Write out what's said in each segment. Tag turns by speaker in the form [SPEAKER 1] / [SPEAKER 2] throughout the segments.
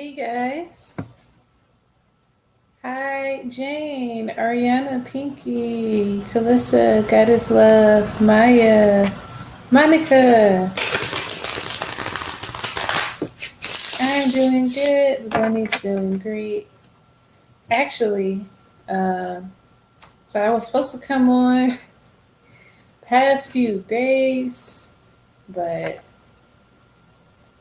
[SPEAKER 1] Hey guys. Hi, Jane, Ariana, Pinky, Talissa, Goddess Love, Maya, Monica. I'm doing good. Lenny's doing great. Actually, um, so I was supposed to come on past few days, but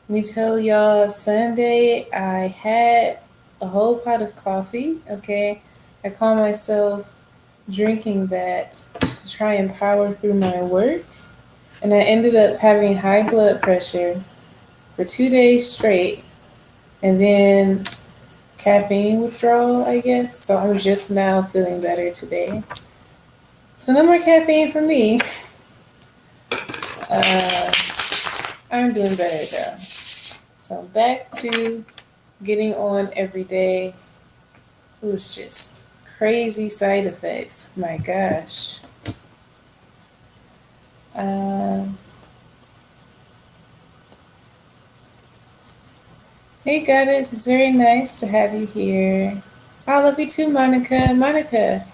[SPEAKER 1] let me tell y'all, Sunday I had a whole pot of coffee. Okay, I call myself drinking that to try and power through my work. And I ended up having high blood pressure for 2 days straight and then caffeine withdrawal, I guess. So I'm just now feeling better today. So no more caffeine for me. Uh, I'm doing better though. So back to getting on every day. It was just crazy side effects. My gosh. Um, Hey Goddess, it's very nice to have you here. I love you too, Monica. Monica,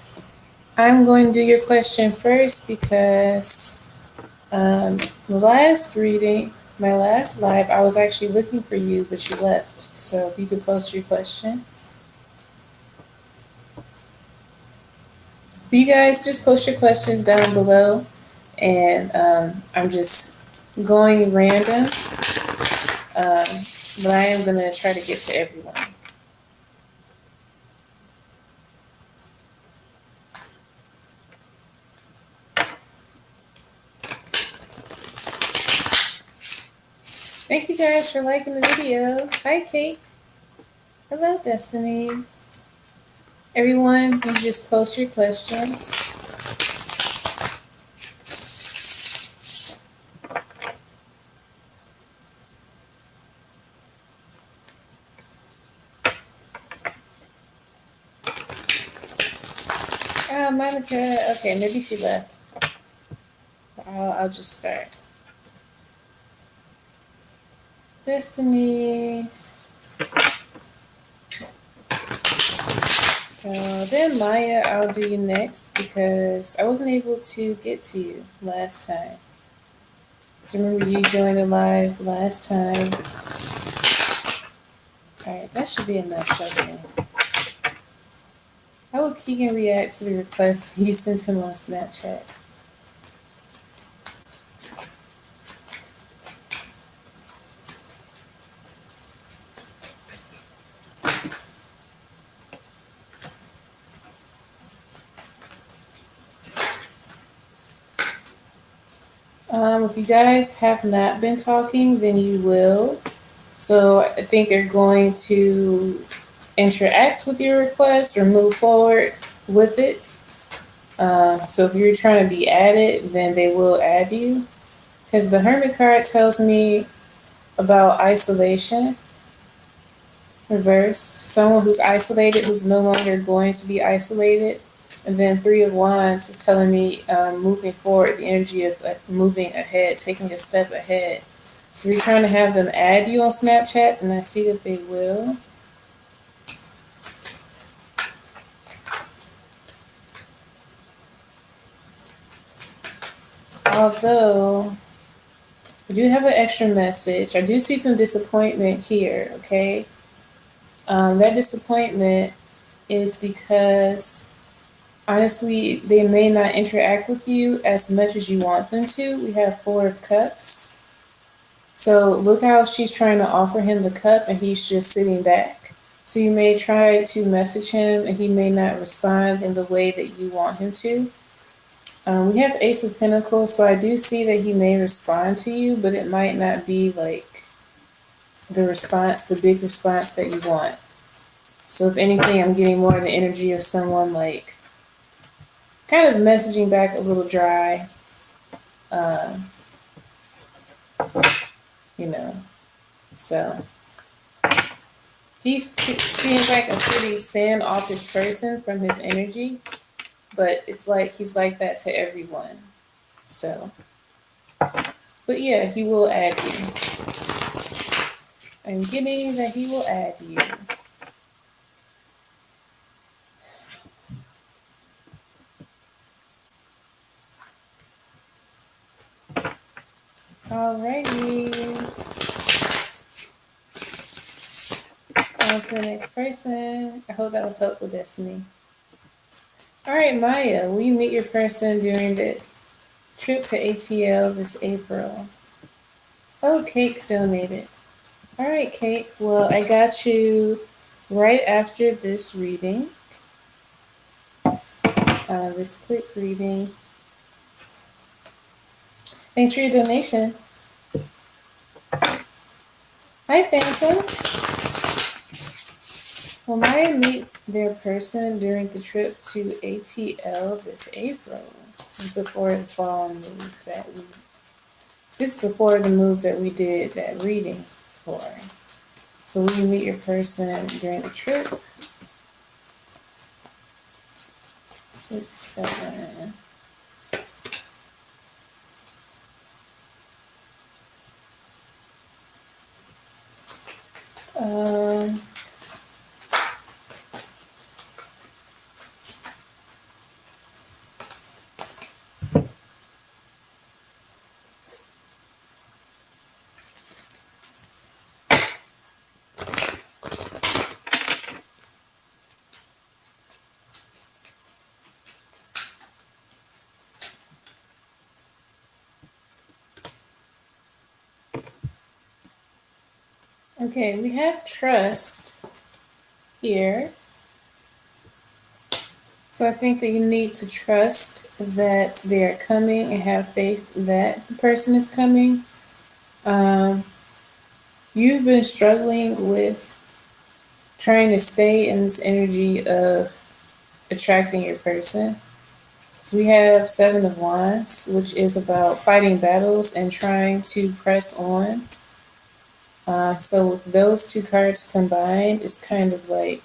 [SPEAKER 1] I'm going to do your question first because the last reading, my last live, I was actually looking for you, but you left. So if you could post your question. But you guys just post your questions down below, and I'm just going random, but I am going to try to get to everyone. Thank you guys for liking the video. Hi, Kate. Hello, Destiny. Everyone, you just post your questions. Monica. Okay, maybe she left. I'll just start. Destiny. So then Maya, I'll do you next because I wasn't able to get to you last time. Do you remember you joined the live last time? Alright, that should be enough shuffling. How would Keegan react to the request you sent him on Snapchat? If you guys have not been talking, then you will. So I think they're going to interact with your request or move forward with it. So if you're trying to be added, then they will add you. Because the Hermit card tells me about isolation, reversed. Someone who's isolated, who's no longer going to be isolated. And then Three of Wands is telling me moving forward, the energy of moving ahead, taking a step ahead. So you're trying to have them add you on Snapchat, and I see that they will. Although, I do have an extra message. I do see some disappointment here, okay? That disappointment is because, honestly, they may not interact with you as much as you want them to. We have Four of Cups. So look how she's trying to offer him the cup and he's just sitting back. So you may try to message him and he may not respond in the way that you want him to. We have Ace of Pentacles, so I do see that he may respond to you, but it might not be like the response, the big response that you want. So if anything, I'm getting more of the energy of someone like kind of messaging back a little dry. You know, so he seems like a pretty standoffish person from his energy, but it's like he's like that to everyone. So, but yeah, he will add you. I'm getting that he will add you. Alrighty. On to the next person. I hope that was helpful, Destiny. Alright, Maya, will you meet your person during the trip to ATL this April? Oh, Cake donated. Alright, Cake. Well, I got you right after this reading. This quick reading. Thanks for your donation. Hi, Phantom. Will Maya meet their person during the trip to ATL this April? This is before the fall move that we. This is before the move that we did that reading for. So will you meet your person during the trip? 6, 7. Um. Okay, we have trust here. So I think that you need to trust that they are coming and have faith that the person is coming. You've been struggling with trying to stay in this energy of attracting your person. So we have 7 of Wands, which is about fighting battles and trying to press on. So with those two cards combined, it's kind of like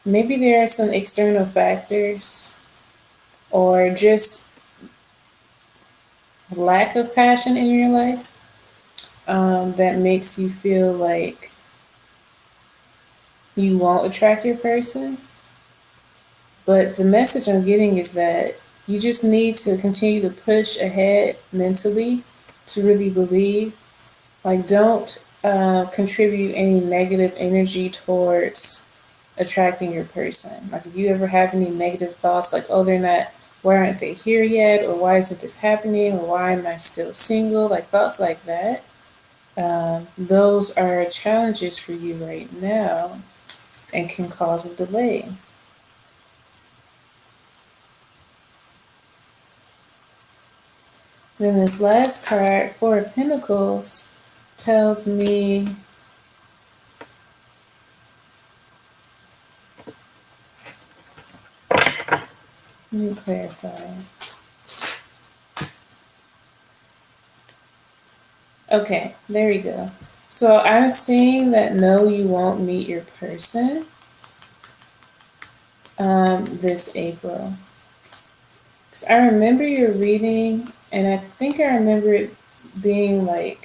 [SPEAKER 1] maybe there are some external factors or just lack of passion in your life that makes you feel like you won't attract your person. But the message I'm getting is that you just need to continue to push ahead mentally to really believe. Like, don't contribute any negative energy towards attracting your person. Like, if you ever have any negative thoughts, like, oh, why aren't they here yet? Or why isn't this happening? Or why am I still single? Like, thoughts like that. Those are challenges for you right now and can cause a delay. Then this last card, 4 of Pentacles, tells me let me clarify. Okay, there we go. So I'm seeing that no, you won't meet your person this April. Because I remember your reading, and I think I remember it being like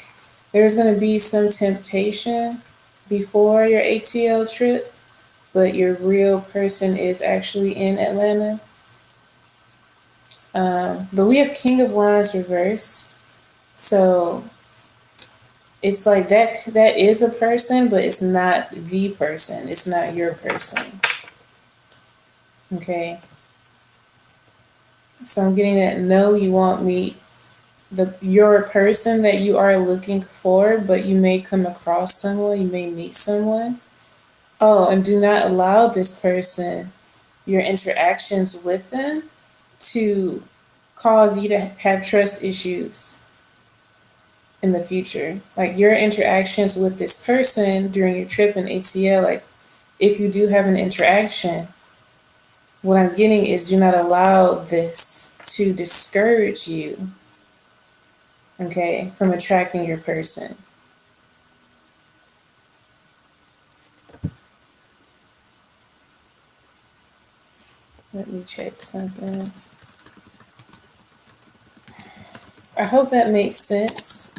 [SPEAKER 1] there's going to be some temptation before your ATL trip, but your real person is actually in Atlanta. But we have King of Wands reversed. So it's like that is a person, but it's not the person. It's not your person. Okay. So I'm getting that no, you won't meet your person that you are looking for, but you may come across someone, you may meet someone. Oh, and do not allow this person, your interactions with them, to cause you to have trust issues in the future. Like your interactions with this person during your trip in ATL, like if you do have an interaction, what I'm getting is do not allow this to discourage you, okay, from attracting your person. Let me check something. I hope that makes sense.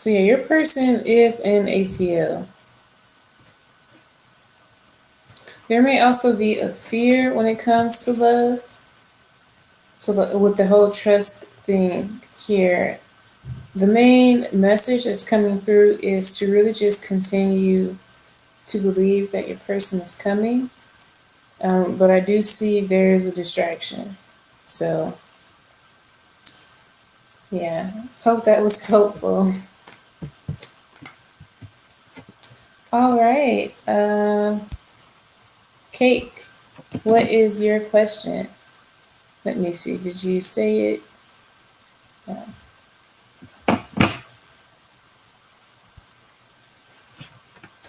[SPEAKER 1] So yeah, your person is in ATO. There may also be a fear when it comes to love. So with the whole trust thing here, the main message that's coming through is to really just continue to believe that your person is coming. But I do see there is a distraction. So yeah, hope that was helpful. All right. Cake, what is your question? Let me see. Did you say it? Uh,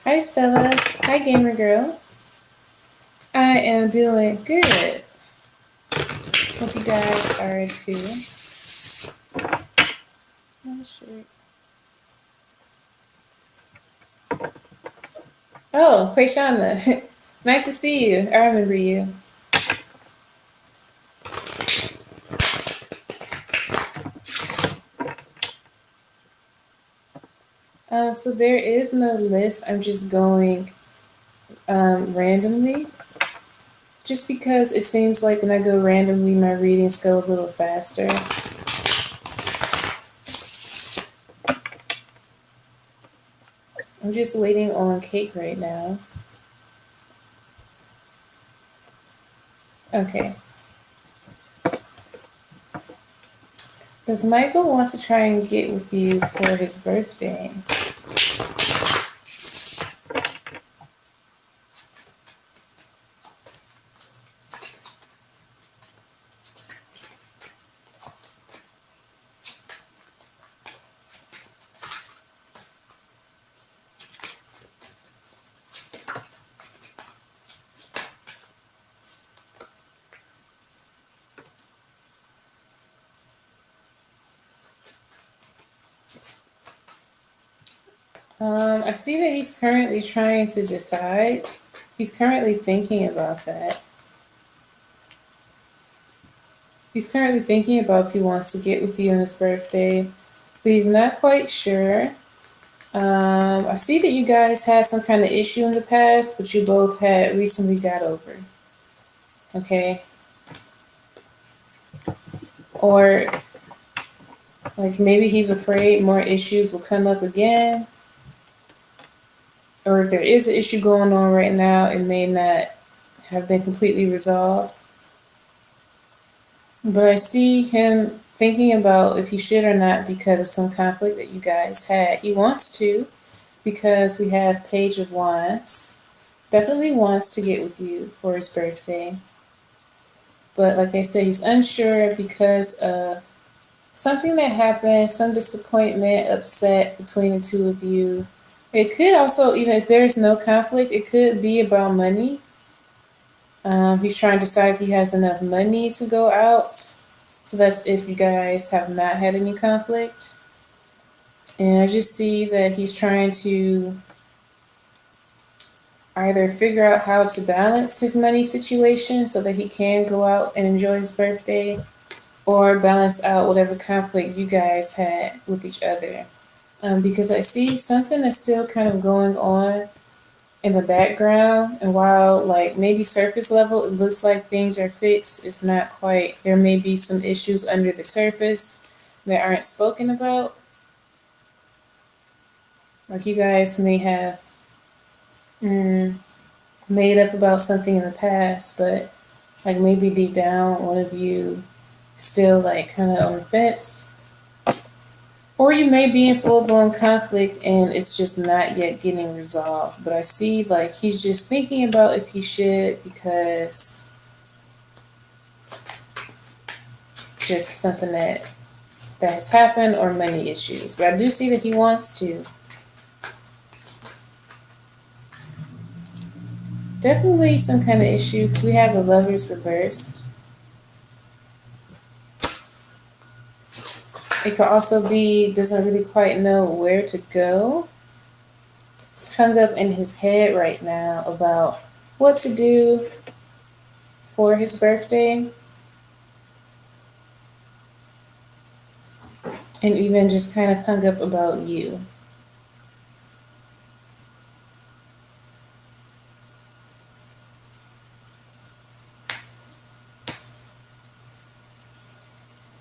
[SPEAKER 1] Hi, Stella. Hi, Gamer Girl. I am doing good. Hope you guys are too. Oh, sure. Oh, Quayshana. Nice to see you. I remember you. So there is no list. I'm just going randomly. Just because it seems like when I go randomly, my readings go a little faster. I'm just waiting on Cake right now. Okay. Does Michael want to try and get with you for his birthday? I see that he's currently trying to decide. He's currently thinking about that. He's currently thinking about if he wants to get with you on his birthday, but he's not quite sure. I see that you guys had some kind of issue in the past, but you both had recently got over. Okay? Or like maybe he's afraid more issues will come up again. Or if there is an issue going on right now, it may not have been completely resolved. But I see him thinking about if he should or not because of some conflict that you guys had. He wants to because we have Page of Wands. Definitely wants to get with you for his birthday. But like I said, he's unsure because of something that happened, some disappointment, upset between the two of you. It could also, even if there's no conflict, it could be about money. He's trying to decide if he has enough money to go out. So that's if you guys have not had any conflict. And I just see that he's trying to either figure out how to balance his money situation so that he can go out and enjoy his birthday, or balance out whatever conflict you guys had with each other. Because I see something that's still kind of going on in the background, and while like maybe surface level it looks like things are fixed, it's not quite. There may be some issues under the surface that aren't spoken about. Like you guys may have made up about something in the past, but like maybe deep down one of you still like kind of on the fence. Or you may be in full blown conflict and it's just not yet getting resolved. But I see like he's just thinking about if he should because just something that has happened or money issues. But I do see that he wants to. Definitely some kind of issue because we have the Lovers reversed. It could also be doesn't really quite know where to go. It's hung up in his head right now about what to do for his birthday. and even just kind of hung up about you.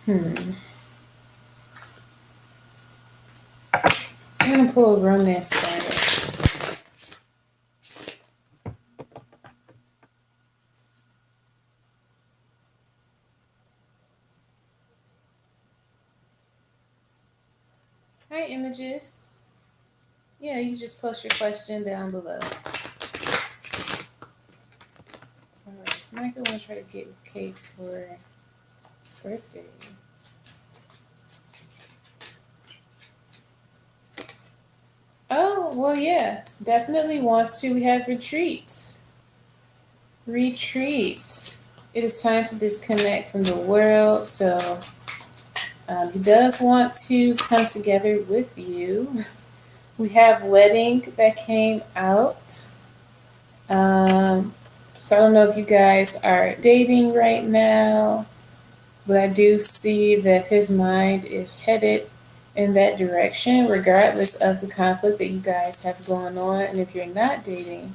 [SPEAKER 1] I'm gonna pull a romance card. Hi, images. Yeah, you just post your question down below. Alright, so Michael wanna try to get with Kate for his birthday. Oh, well, yes, definitely wants to. We have retreats. Retreats. It is time to disconnect from the world, so he does want to come together with you. We have wedding that came out. So I don't know if you guys are dating right now, but I do see that his mind is headed in that direction, regardless of the conflict that you guys have going on. And if you're not dating,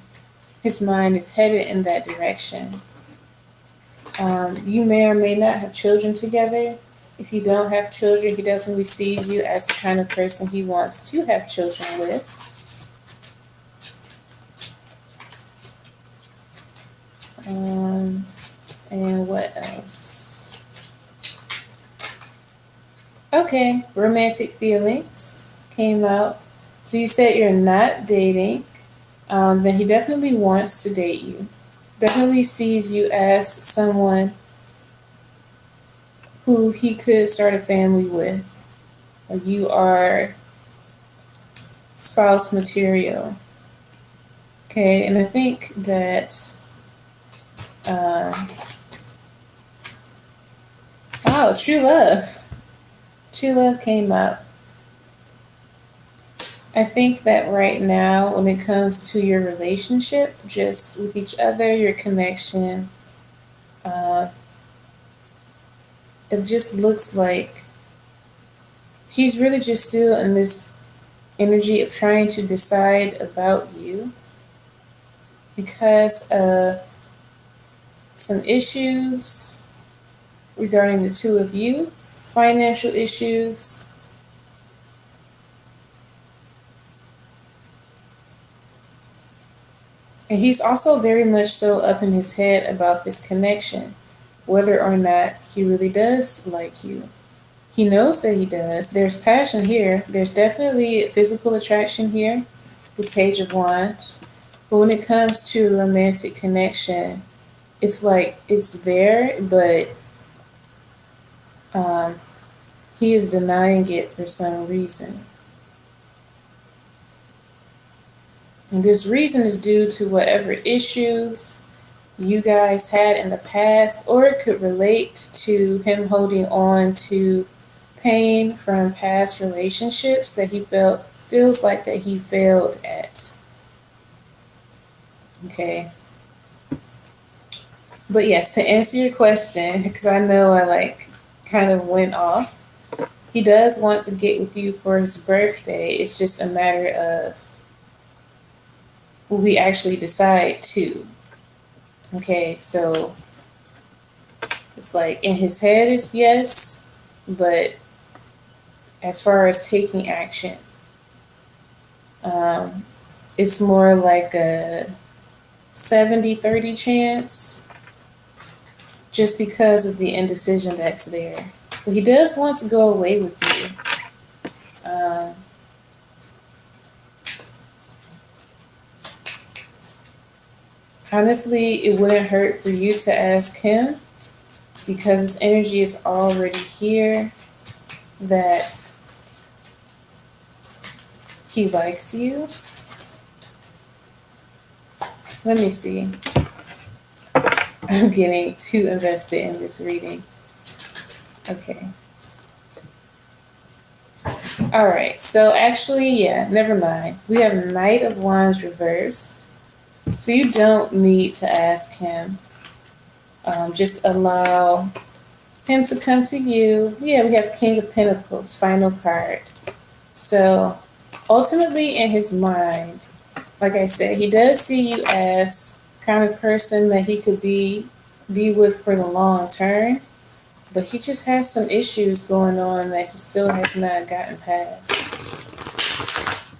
[SPEAKER 1] his mind is headed in that direction. You may or may not have children together. If you don't have children, he definitely sees you as the kind of person he wants to have children with. And what else? Okay, romantic feelings came out. So you said you're not dating. Then he definitely wants to date you. Definitely sees you as someone who he could start a family with. You are spouse material. Okay, and I think that wow, true love. True love came up. I think that right now, when it comes to your relationship, just with each other, your connection, it just looks like he's really just still in this energy of trying to decide about you because of some issues regarding the two of you, financial issues. And he's also very much so up in his head about this connection, whether or not he really does like you. He knows that he does. There's passion here. There's definitely physical attraction here with Page of Wands. But when it comes to romantic connection, it's like it's there, but he is denying it for some reason. And this reason is due to whatever issues you guys had in the past, or it could relate to him holding on to pain from past relationships that he feels like that he failed at. Okay. But yes, to answer your question, because I know I kind of went off, he does want to get with you for his birthday. It's just a matter of will we actually decide to. Okay, so it's like in his head it's yes, but as far as taking action, it's more like a 70-30 chance just because of the indecision that's there. But he does want to go away with you. Honestly, it wouldn't hurt for you to ask him because his energy is already here that he likes you. Let me see. I'm getting too invested in this reading. Okay. All right. So actually, yeah, never mind. We have Knight of Wands reversed. So you don't need to ask him. Just allow him to come to you. Yeah, we have King of Pentacles, final card. So ultimately in his mind, like I said, he does see you as kind of person that he could be with for the long term, but he just has some issues going on that he still has not gotten past.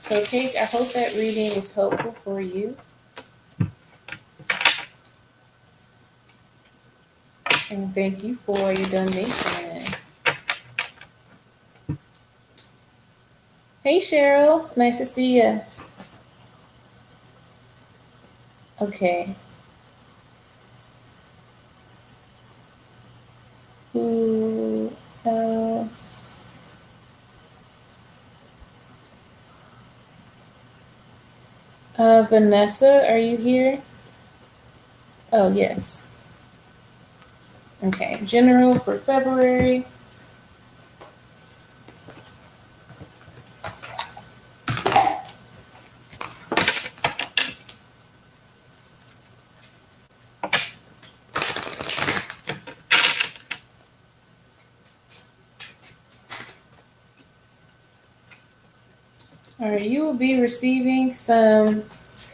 [SPEAKER 1] So Cake, I hope that reading is helpful for you. And thank you for your donation. Hey Cheryl, nice to see you. Okay. Who else? Vanessa, are you here? Oh, yes. Okay, general for February. All right, you will be receiving some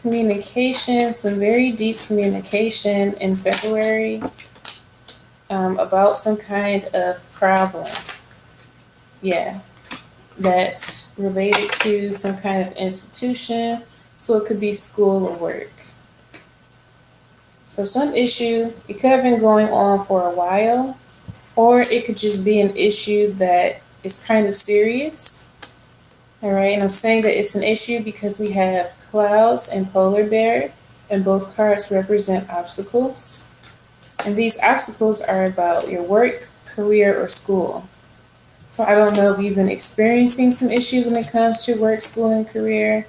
[SPEAKER 1] communication, some very deep communication in February about some kind of problem. Yeah, that's related to some kind of institution. So it could be school or work. So some issue, it could have been going on for a while, or it could just be an issue that is kind of serious. All right, and I'm saying that it's an issue because we have clouds and polar bear, and both cards represent obstacles. And these obstacles are about your work, career, or school. So I don't know if you've been experiencing some issues when it comes to work, school, and career,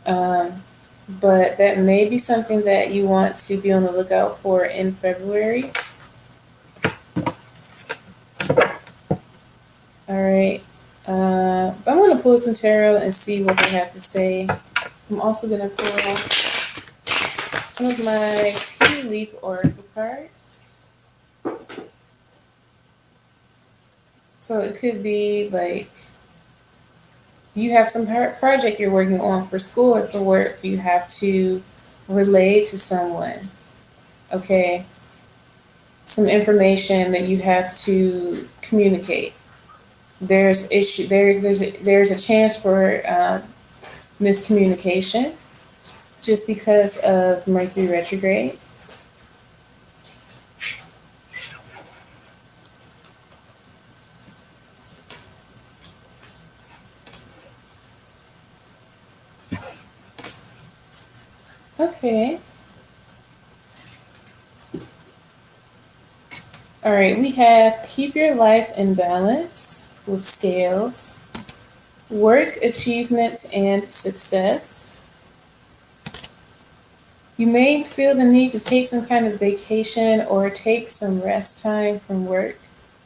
[SPEAKER 1] but that may be something that you want to be on the lookout for in February. All right. I'm going to pull some tarot and see what they have to say. I'm also going to pull some of my tea leaf oracle cards. So it could be like you have some project you're working on for school or for work. You have to relay to someone. Okay. Some information that you have to communicate. There's a chance for miscommunication just because of Mercury retrograde. Okay. All right, we have keep your life in balance with scales, work, achievement, and success. You may feel the need to take some kind of vacation or take some rest time from work,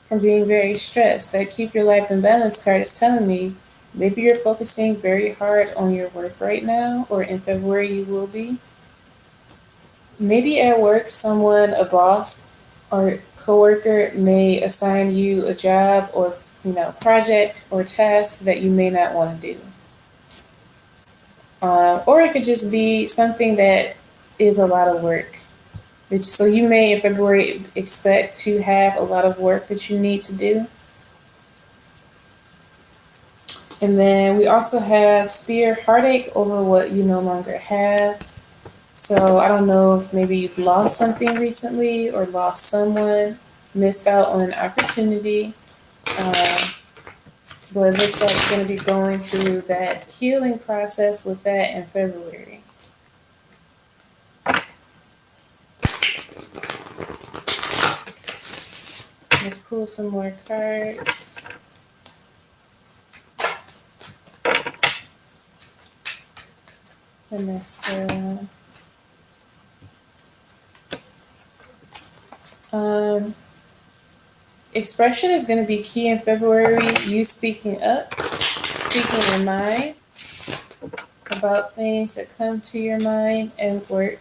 [SPEAKER 1] from being very stressed. That keep your life in balance card is telling me maybe you're focusing very hard on your work right now, or in February you will be. Maybe at work, someone, a boss or coworker may assign you a job or project or task that you may not want to do. Or it could just be something that is a lot of work. So you may in February expect to have a lot of work that you need to do. And then we also have Spear, heartache over what you no longer have. So I don't know if maybe you've lost something recently or lost someone, missed out on an opportunity. But it looks like it's going to be going through that healing process with that in February. Let's pull some more cards. Vanessa. Expression is going to be key in February. You speaking up, speaking your mind about things that come to your mind and work.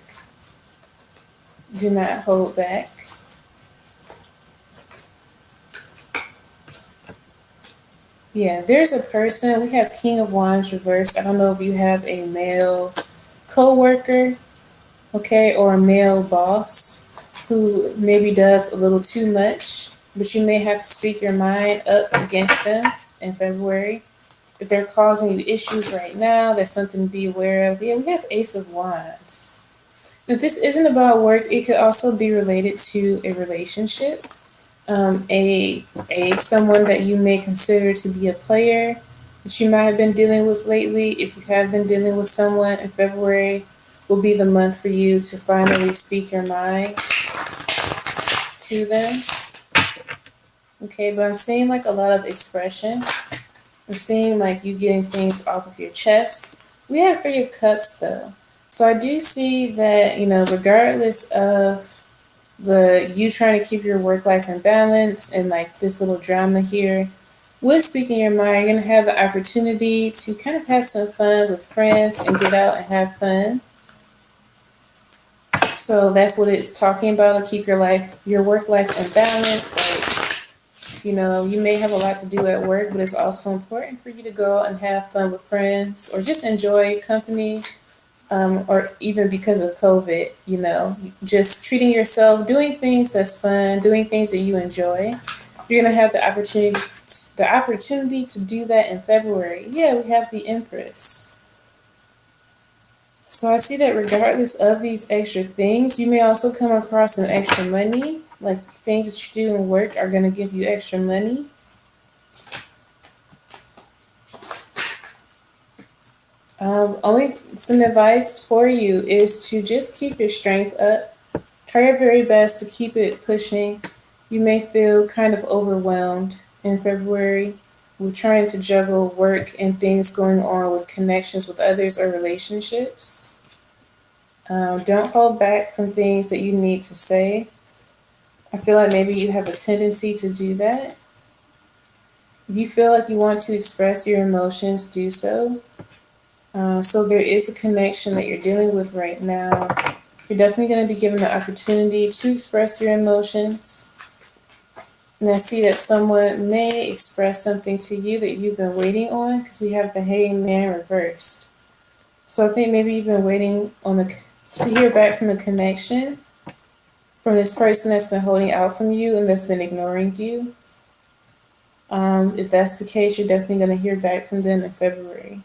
[SPEAKER 1] Do not hold back. Yeah, there's a person. We have King of Wands reversed. I don't know if you have a male co-worker, okay, or a male boss who maybe does a little too much, but you may have to speak your mind up against them in February. If they're causing you issues right now, there's something to be aware of. Yeah, we have Ace of Wands. If this isn't about work, it could also be related to a relationship. A someone that you may consider to be a player that you might have been dealing with lately. If you have been dealing with someone in February, will be the month for you to finally speak your mind to them. Okay, but I'm seeing like a lot of expression. I'm seeing like you getting things off of your chest. We have Three of Cups though. So I do see that, regardless of the you trying to keep your work life in balance and like this little drama here, with speaking your mind, you're gonna have the opportunity to kind of have some fun with friends and get out and have fun. So that's what it's talking about. Like keep your work life in balance. Like, you may have a lot to do at work, but it's also important for you to go out and have fun with friends or just enjoy company. Or even because of COVID, just treating yourself, doing things that's fun, doing things that you enjoy. You're gonna have the opportunity to do that in February. Yeah, we have the Empress. So I see that regardless of these extra things, you may also come across some extra money. Like things that you do in work are gonna give you extra money. Only some advice for you is to just keep your strength up. Try your very best to keep it pushing. You may feel kind of overwhelmed in February with trying to juggle work and things going on with connections with others or relationships. Don't hold back from things that you need to say. I feel like maybe you have a tendency to do that. If you feel like you want to express your emotions, do so. So there is a connection that you're dealing with right now. You're definitely going to be given the opportunity to express your emotions. And I see that someone may express something to you that you've been waiting on because we have the Hangman reversed. So I think maybe you've been waiting to hear back from a connection from this person that's been holding out from you and that's been ignoring you. If that's the case, you're definitely going to hear back from them in February.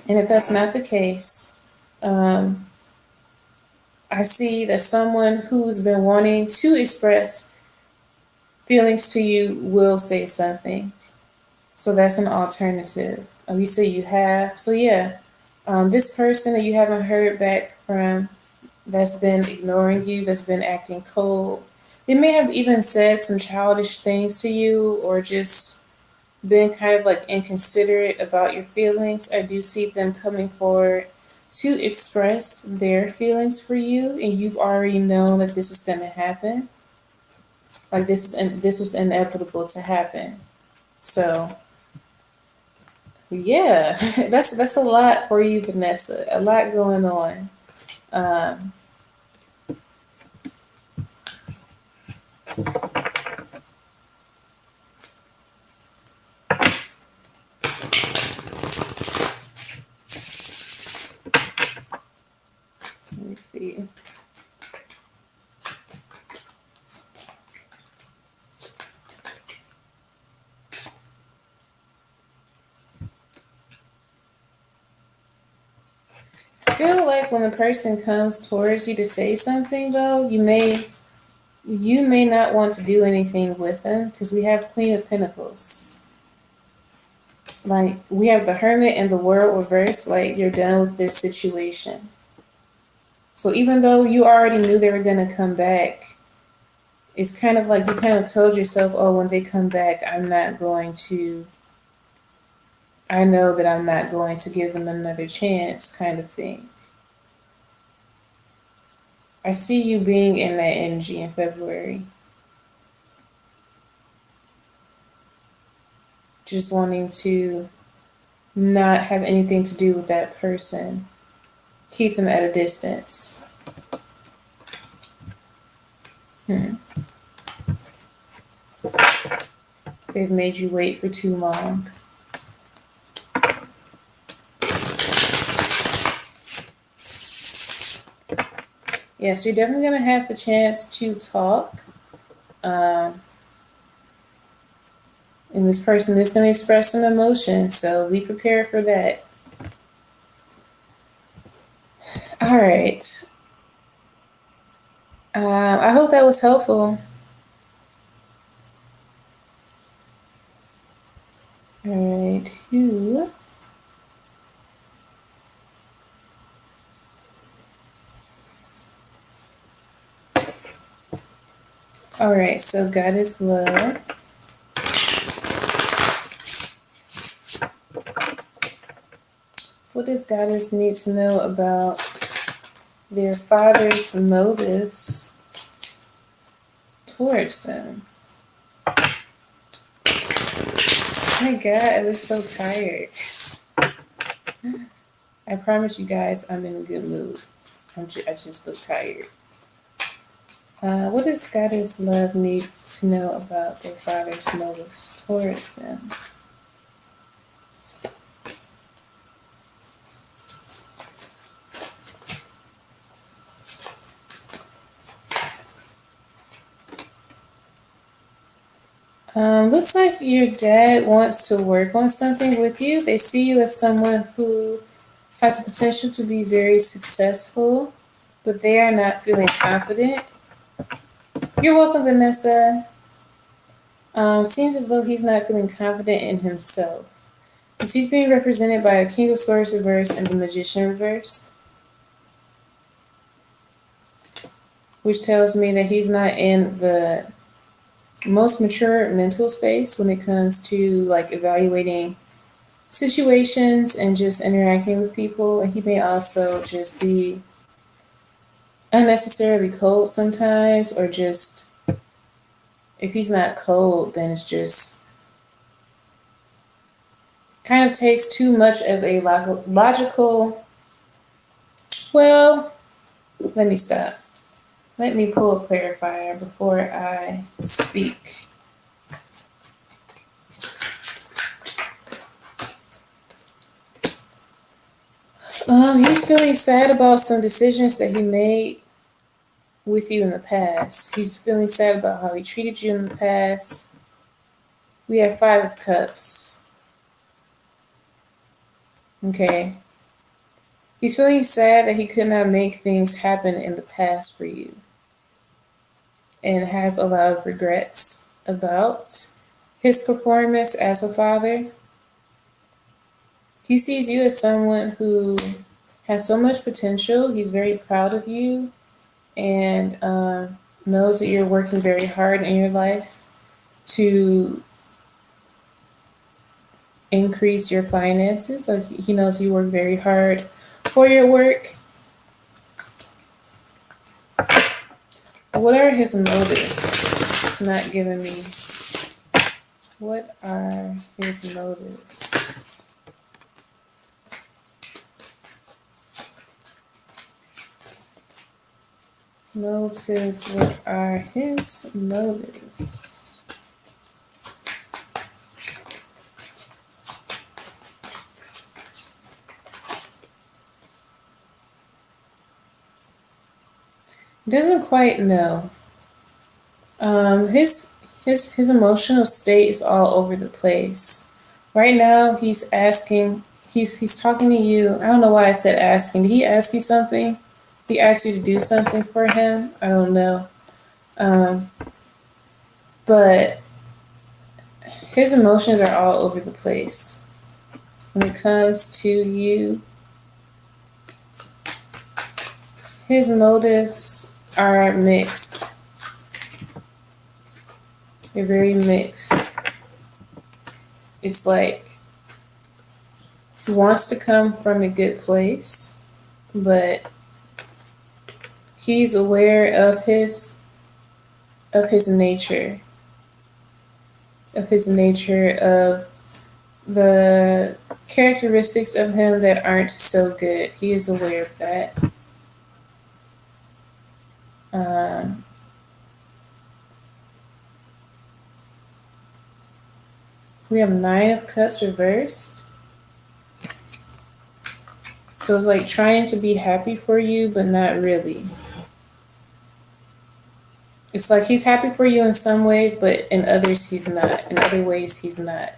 [SPEAKER 1] And if that's not the case, I see that someone who's been wanting to express feelings to you will say something. So that's an alternative. You say you have. So yeah, this person that you haven't heard back from, that's been ignoring you, that's been acting cold, they may have even said some childish things to you or just been kind of like inconsiderate about your feelings. I do see them coming forward to express their feelings for you, and you've already known that this was going to happen. Like this was inevitable to happen. So yeah, that's a lot for you, Vanessa. A lot going on. Um, Let me see. I feel like when the person comes towards you to say something, though, you may not want to do anything with them because we have Queen of Pentacles. Like we have the Hermit and the World reversed. Like you're done with this situation. So even though you already knew they were gonna come back, it's kind of like you kind of told yourself, oh, when they come back, I know that I'm not going to give them another chance, kind of thing. I see you being in that energy in February. Just wanting to not have anything to do with that person. Keep them at a distance. They've made you wait for too long. Yeah, so you're definitely going to have the chance to talk. And this person is going to express some emotion, so be prepared for that. All right. I hope that was helpful. All right, who? All right, so God is love. What does Goddess need to know about their father's motives towards them? Oh my God, I look so tired. I promise you guys I'm in a good mood. I just look tired. What does Goddess love need to know about their father's motives towards them? Looks like your dad wants to work on something with you. They see you as someone who has the potential to be very successful, but they are not feeling confident. You're welcome, Vanessa. Seems as though he's not feeling confident in himself. Because he's being represented by a King of Swords reverse and the Magician reverse, which tells me that he's not in the most mature mental space when it comes to like evaluating situations and just interacting with people. And he may also just be unnecessarily cold sometimes, or just if he's not cold, then it's just kind of takes too much of a logical. Well, let me stop. Let me pull a clarifier before I speak. He's feeling sad about some decisions that he made with you in the past. He's feeling sad about how he treated you in the past. We have 5 of Cups. Okay. He's feeling sad that he could not make things happen in the past for you, and has a lot of regrets about his performance as a father. He sees you as someone who has so much potential. He's very proud of you, and knows that you're working very hard in your life to increase your finances. Like, he knows you work very hard for your work. What are his motives? It's not giving me. What are his motives? Motives. What are his motives? Doesn't quite know. His emotional state is all over the place. Right now, he's asking. He's talking to you. I don't know why I said asking. Did he ask you something? He asked you to do something for him? I don't know. But his emotions are all over the place when it comes to you. His motives are mixed. They're very mixed. It's like he wants to come from a good place, but he's aware of his nature, of the characteristics of him that aren't so good. He is aware of that. We have Nine of Cups reversed. So it's like trying to be happy for you, but not really. It's like he's happy for you in some ways, but in others he's not. In other ways he's not.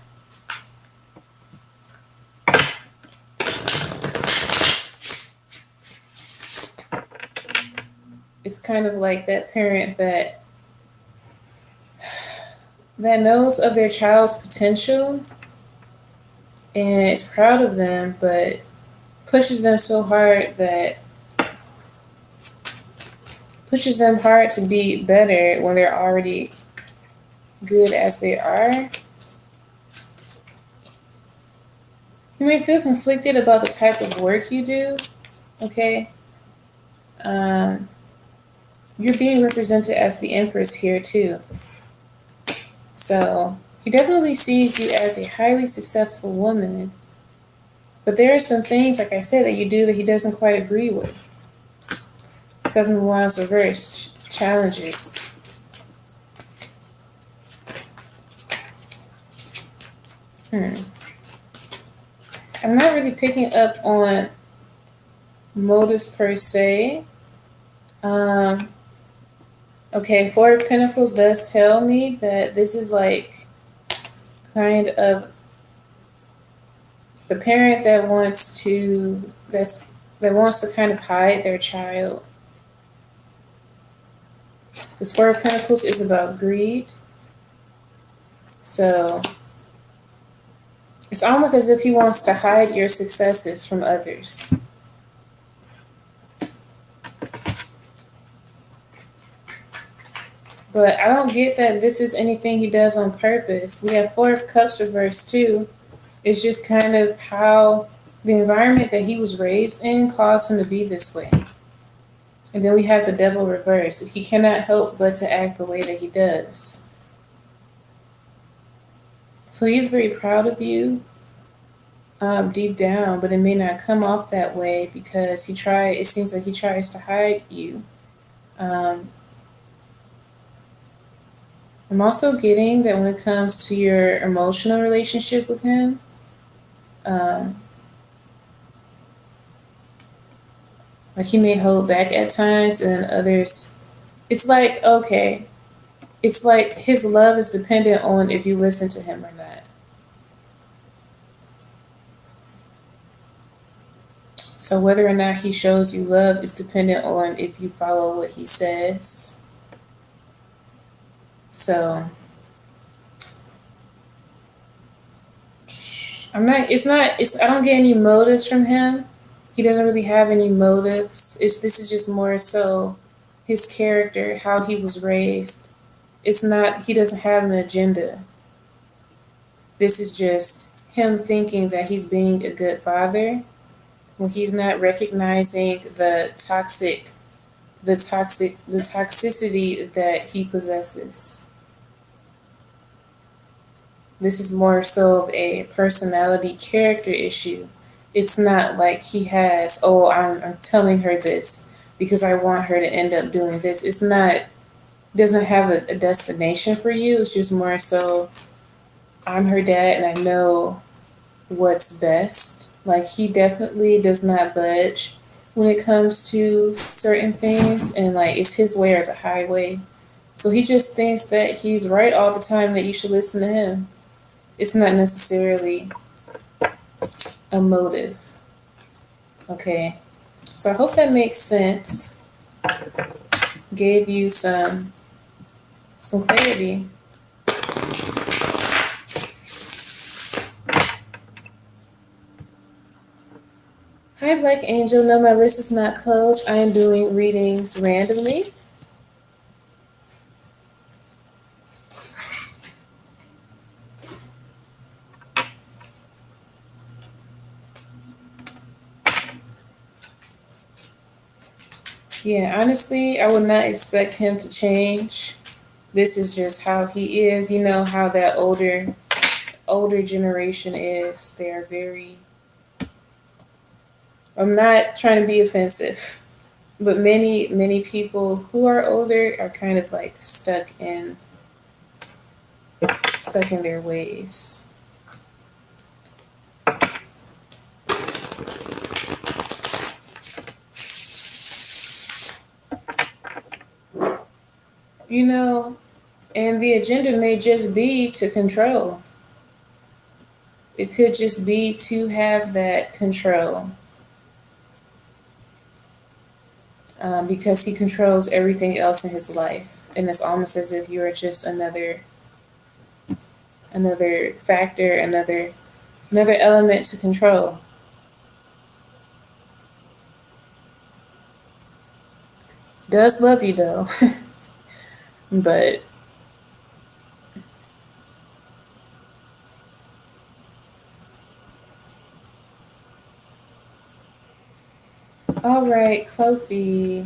[SPEAKER 1] It's kind of like that parent that knows of their child's potential and is proud of them, but pushes them so hard that pushes them hard to be better when they're already good as they are. You may feel conflicted about the type of work you do, okay? You're being represented as the Empress here too. So he definitely sees you as a highly successful woman, but there are some things, like I said, that you do that he doesn't quite agree with. Seven of Wands reversed, challenges. I'm not really picking up on motives per se. Okay, Four of Pentacles does tell me that this is like kind of the parent that wants to kind of hide their child. This Four of Pentacles is about greed. So it's almost as if he wants to hide your successes from others. But I don't get that this is anything he does on purpose. We have Four of Cups reversed too. It's just kind of how the environment that he was raised in caused him to be this way. And then we have the Devil reversed. He cannot help but to act the way that he does. So he's very proud of you deep down, but it may not come off that way because it seems like he tries to hide you. I'm also getting that when it comes to your emotional relationship with him, like he may hold back at times, and others, it's like, okay, it's like his love is dependent on if you listen to him or not. So whether or not he shows you love is dependent on if you follow what he says. So I don't get any motives from him. He doesn't really have any motives. This is just more so his character, how he was raised. He doesn't have an agenda. This is just him thinking that he's being a good father when he's not recognizing the toxicity that he possesses. This is more so of a personality character issue. It's not like he has, I'm telling her this because I want her to end up doing this. It's not, doesn't have a destination for you. It's just more so, I'm her dad and I know what's best. Like he definitely does not budge when it comes to certain things, and like it's his way or the highway. So he just thinks that he's right all the time, that you should listen to him. It's not necessarily a motive. Okay, so I hope that makes sense. Gave you some clarity. Hi, Black Angel. No, my list is not closed. I am doing readings randomly. Yeah, honestly, I would not expect him to change. This is just how he is. You know how that older generation is. They are very... I'm not trying to be offensive, but many people who are older are kind of like stuck in their ways. You know, and the agenda may just be to control. It could just be to have that control. Because he controls everything else in his life. And it's almost as if you're just another factor, another element to control. Does love you though. But all right, Chloe.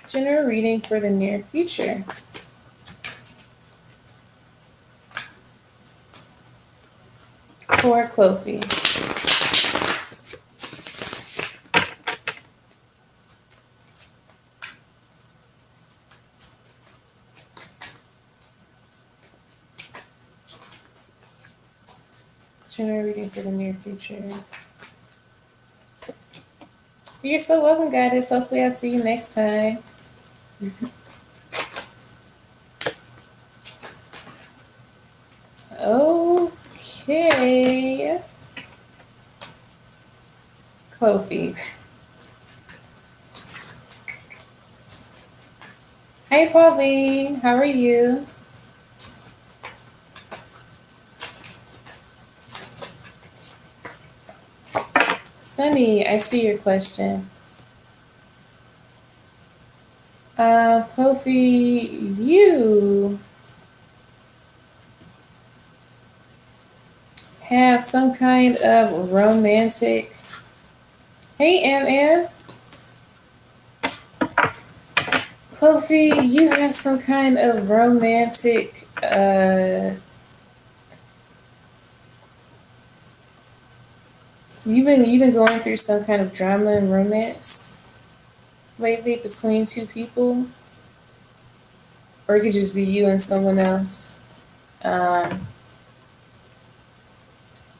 [SPEAKER 1] General reading for the near future. For Chloe. General reading for the near future. You're so welcome, Goddess. Hopefully I'll see you next time. Okay. Chloe. Hi, Pauline. How are you? Sunny, I see your question. Chloe, you have some kind of romantic. Hey, M. Chloe, you have some kind of romantic. So you've been going through some kind of drama and romance lately between two people, or it could just be you and someone else.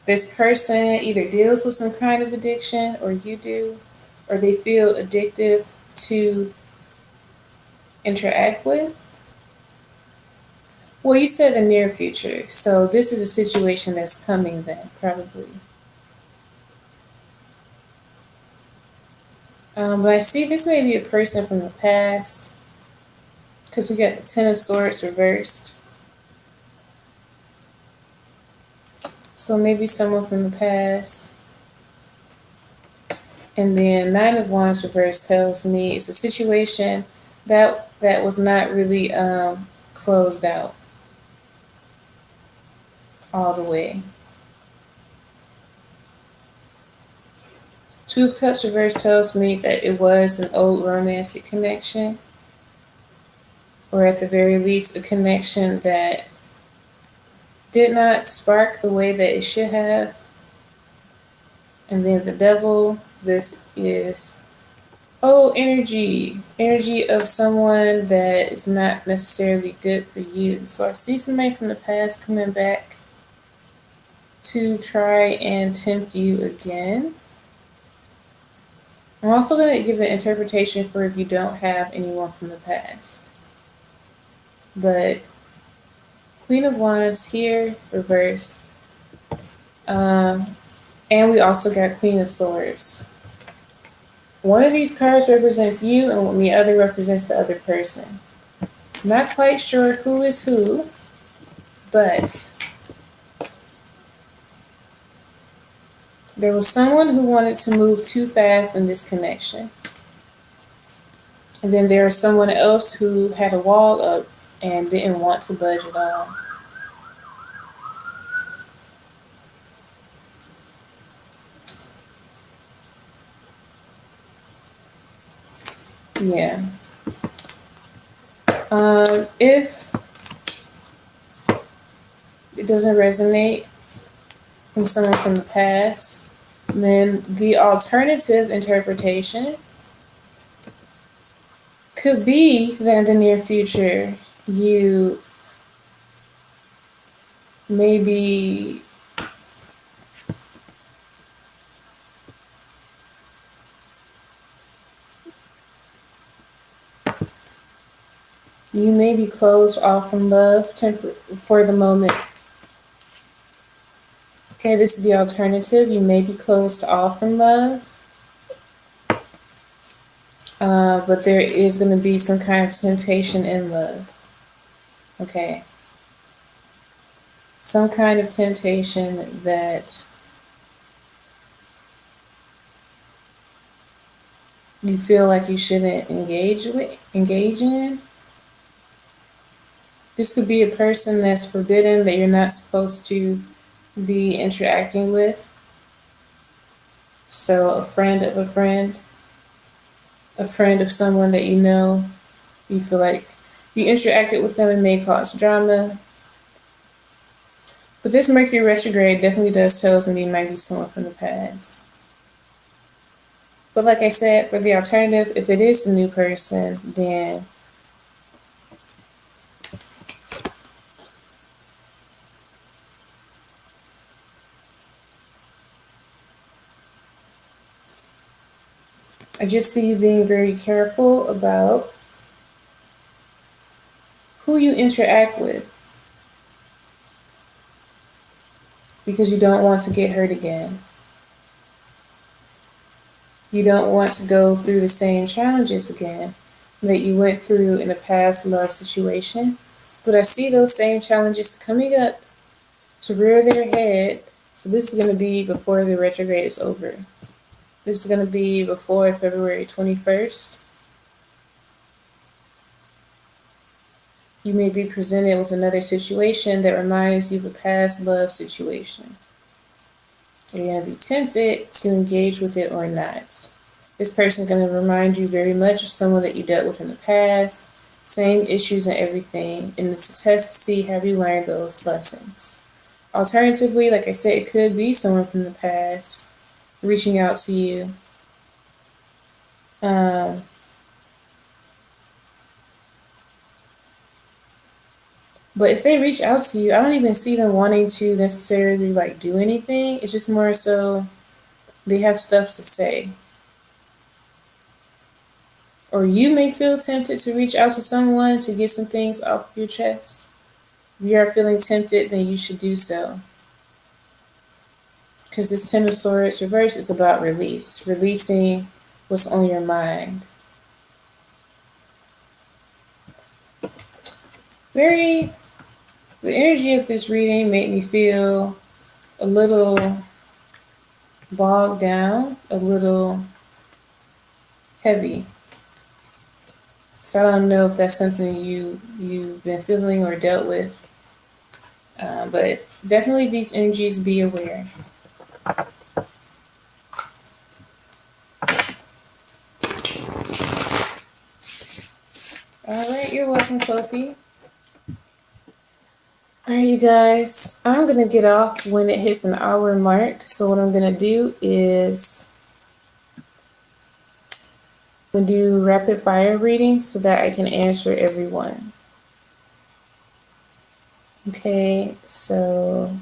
[SPEAKER 1] This person either deals with some kind of addiction, or you do, or they feel addictive to interact with. Well, you said the near future, so this is a situation that's coming then, probably. But I see this may be a person from the past, because we got the Ten of Swords reversed. So maybe someone from the past. And then Nine of Wands reversed tells me it's a situation that was not really closed out all the way. Two of Cups reversed tells me that it was an old romantic connection, or at the very least a connection that did not spark the way that it should have. And then the Devil, this is energy of someone that is not necessarily good for you. So I see somebody from the past coming back to try and tempt you again. I'm also going to give an interpretation for if you don't have anyone from the past. But Queen of Wands here, reverse. And we also got Queen of Swords. One of these cards represents you and the other represents the other person. Not quite sure who is who, but there was someone who wanted to move too fast in this connection. And then there was someone else who had a wall up and didn't want to budge at all. Yeah. If it doesn't resonate from someone from the past, then the alternative interpretation Could be that in the near future you maybe you may be closed off from love for the moment. Okay, this is the alternative. You may be closed off from love, but there is going to be some kind of temptation in love. Okay. Some kind of temptation that you feel like you shouldn't engage in. This could be a person that's forbidden that you're not supposed to be interacting with. So a friend of a friend of someone that you know, you feel like you interacted with them and may cause drama. But this Mercury retrograde definitely does tell us that it might be someone from the past. But like I said, for the alternative, if it is a new person, then I just see you being very careful about who you interact with, because you don't want to get hurt again. You don't want to go through the same challenges again that you went through in a past love situation. But I see those same challenges coming up to rear their head. So this is going to be before the retrograde is over. This is going to be before February 21st. You may be presented with another situation that reminds you of a past love situation. You're going to be tempted to engage with it or not. This person is going to remind you very much of someone that you dealt with in the past, same issues and everything, and it's a test to see have you learned those lessons. Alternatively, like I said, it could be someone from the past reaching out to you. But if they reach out to you, I don't even see them wanting to necessarily like do anything. It's just more so they have stuff to say. Or you may feel tempted to reach out to someone to get some things off your chest. If you are feeling tempted, then you should do so. Because this Ten of Swords reverse is about release. Releasing what's on your mind. The energy of this reading made me feel a little bogged down, a little heavy. So I don't know if that's something you've been feeling or dealt with. But definitely these energies, be aware. Alright, you're welcome, Kofi. Alright, you guys, I'm going to get off when it hits an hour mark. So what I'm going to do is I'm going to do rapid fire reading so that I can answer everyone. Okay, so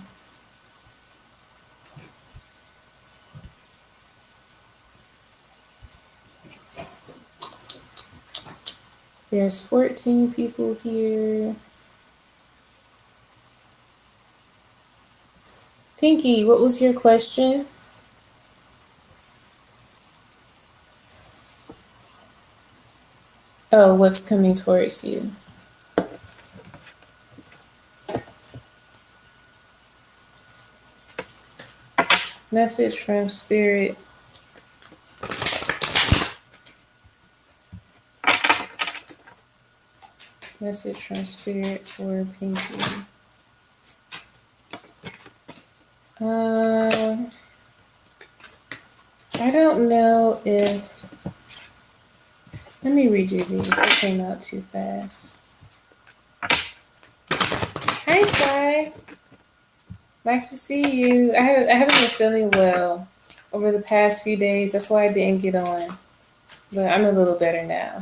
[SPEAKER 1] there's 14 people here. Pinky, what was your question? Oh, what's coming towards you? Message from Spirit. Message from Spirit for Pinky. I don't know if... Let me redo these. They came out too fast. Hi, Shy. Nice to see you. I haven't been feeling well over the past few days. That's why I didn't get on. But I'm a little better now.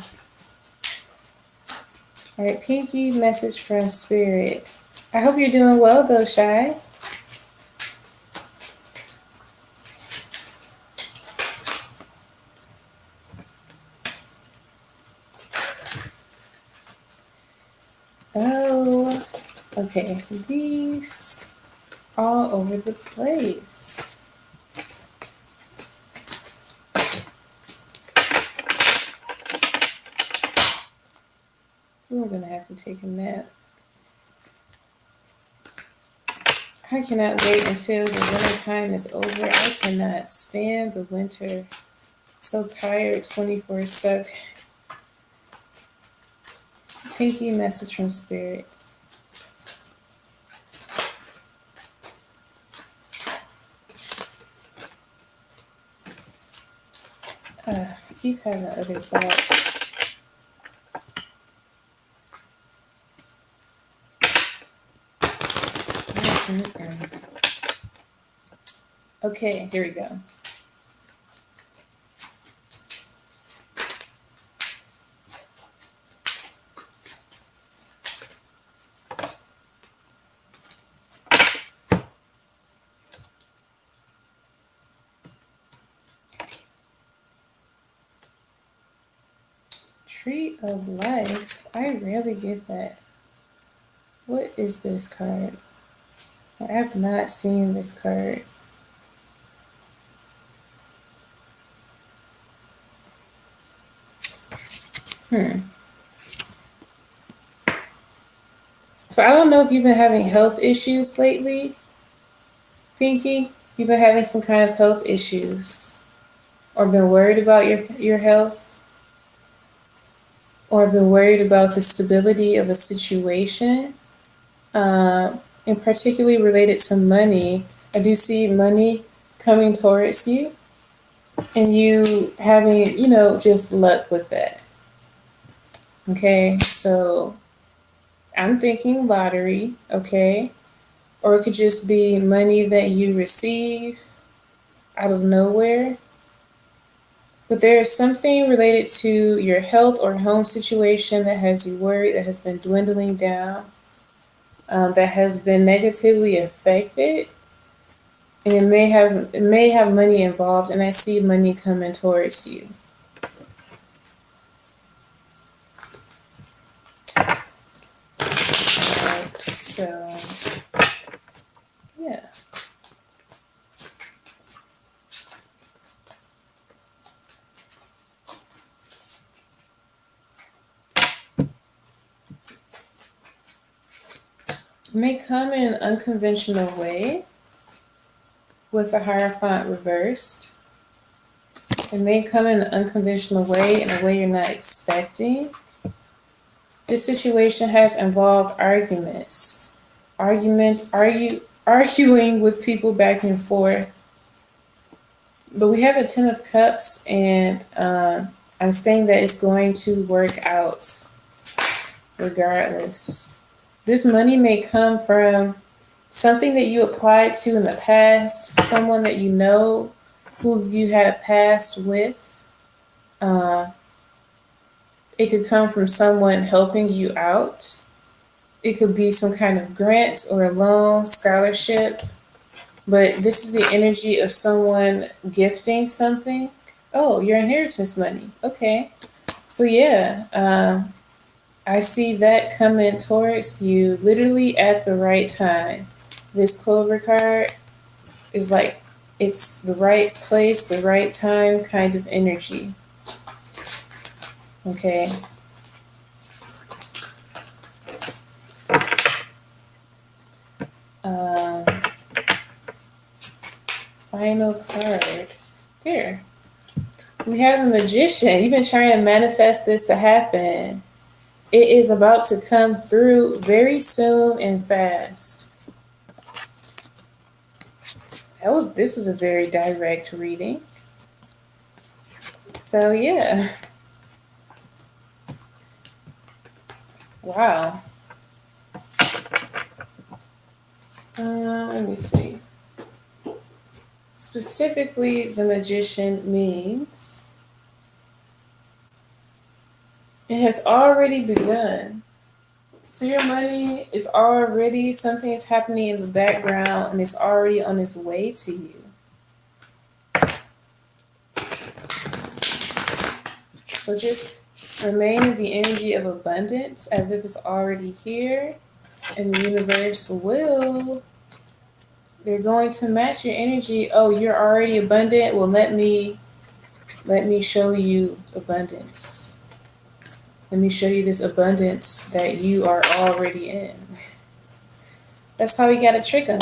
[SPEAKER 1] All right, Pinky, message from Spirit. I hope you're doing well, though, Shy. Oh, okay. These all over the place. We're gonna have to take a nap. I cannot wait until the winter time is over. I cannot stand the winter. I'm so tired 24/7. Pinky, message from Spirit. I keep having other thoughts. Okay, here we go. Tree of Life. I rarely get that. What is this card? I have not seen this card. So I don't know if you've been having health issues lately, Pinky. You've been having some kind of health issues, or been worried about your health, or been worried about the stability of a situation, and particularly related to money. I do see money coming towards you, and you having, just luck with that. Okay, so I'm thinking lottery, okay? Or it could just be money that you receive out of nowhere. But there is something related to your health or home situation that has you worried, that has been dwindling down, that has been negatively affected. And it may have money involved, and I see money coming towards you. Alright, so yeah. It may come in an unconventional way with the Hierophant reversed. It may come in an unconventional way, in a way you're not expecting. This situation has involved arguments. Arguing with people back and forth. But we have the Ten of Cups, and I'm saying that it's going to work out regardless. This money may come from something that you applied to in the past, someone that you know who you had a past with. It could come from someone helping you out. It could be some kind of grant or a loan, scholarship. But this is the energy of someone gifting something. Oh, your inheritance money. Okay. So yeah, I see that coming towards you literally at the right time. This Clover card is like, it's the right place, the right time kind of energy. Okay. Final card. Here. We have the Magician. You've been trying to manifest this to happen. It is about to come through very soon and fast. This was a very direct reading. So yeah. Wow. Let me see. Specifically, the Magician means it has already begun. So your money is already, something is happening in the background and it's already on its way to you. So just remain in the energy of abundance as if it's already here, and the universe will, they're going to match your energy. Oh, you're already abundant. Well, let me show you abundance. Let me show you this abundance that you are already in. That's how we got to trick them.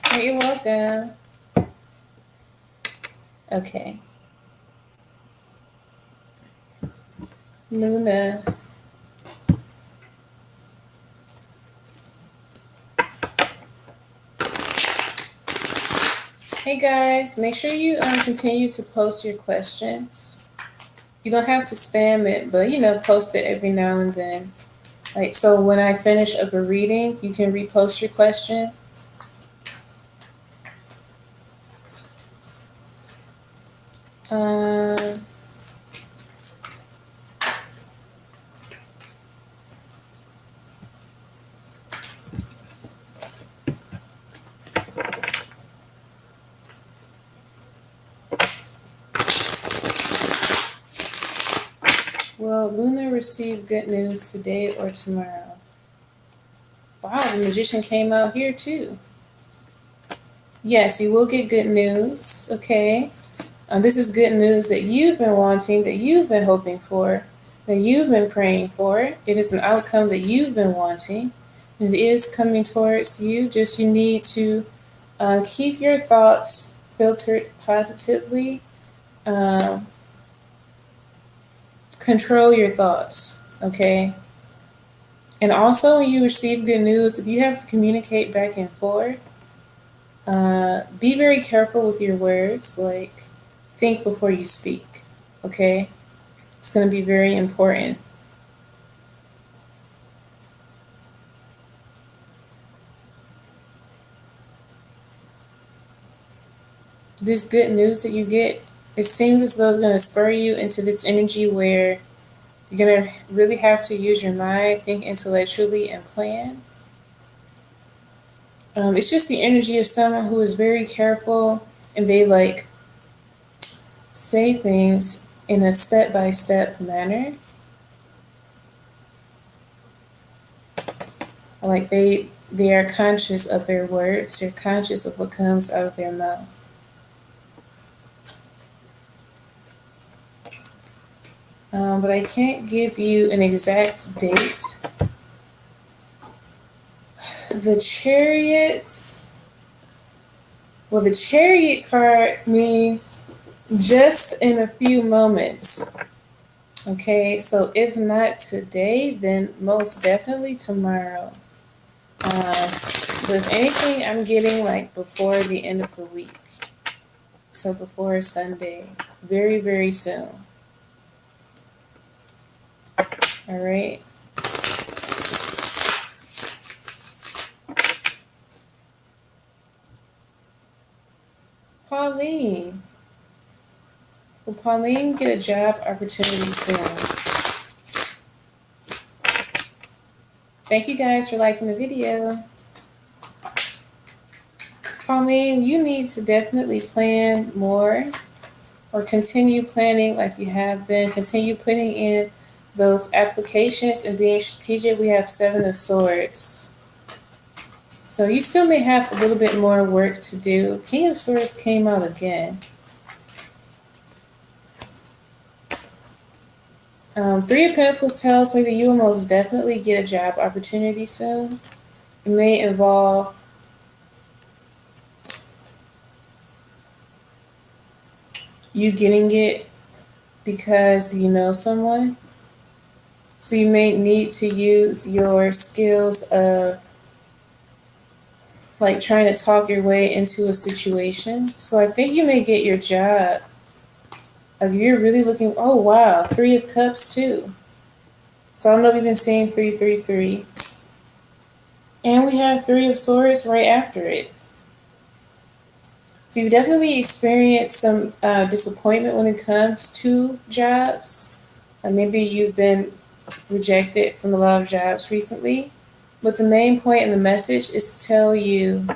[SPEAKER 1] Hey, you're welcome. Okay. Luna. Hey guys, make sure you continue to post your questions. You don't have to spam it, but post it every now and then. Like, so when I finish up a reading, you can repost your question. Will Luna receive good news today or tomorrow? Wow, the Magician came out here too. Yes, you will get good news, okay? This is good news that you've been wanting, that you've been hoping for, that you've been praying for. It is an outcome that you've been wanting. It is coming towards you. Just you need to keep your thoughts filtered positively. Control your thoughts, okay? And also, when you receive good news, if you have to communicate back and forth, be very careful with your words. Like, think before you speak, okay? It's going to be very important. This good news that you get, it seems as though it's going to spur you into this energy where you're going to really have to use your mind, think intellectually, and plan. It's just the energy of someone who is very careful, and they say things in a step-by-step manner. Like they are conscious of their words. They're conscious of what comes out of their mouth. But I can't give you an exact date. The Chariot card means just in a few moments. Okay, so if not today, then most definitely tomorrow. But if anything, I'm getting before the end of the week. So before Sunday. Very, very soon. All right. Pauline. Will Pauline get a job opportunity soon? Thank you guys for liking the video. Pauline, you need to definitely plan more, or continue planning like you have been. Continue putting in those applications and being strategic. We have 7 of Swords. So you still may have a little bit more work to do. King of Swords came out again. 3 of Pentacles tells me that you will most definitely get a job opportunity soon. It may involve you getting it because you know someone. So you may need to use your skills of trying to talk your way into a situation. So I think you may get your job. You're really looking, oh wow, 3 of Cups too. So I don't know if you've been seeing 333. And we have 3 of Swords right after it. So you definitely experience some disappointment when it comes to jobs. Maybe you've been rejected from a lot of jobs recently. But the main point in the message is to tell you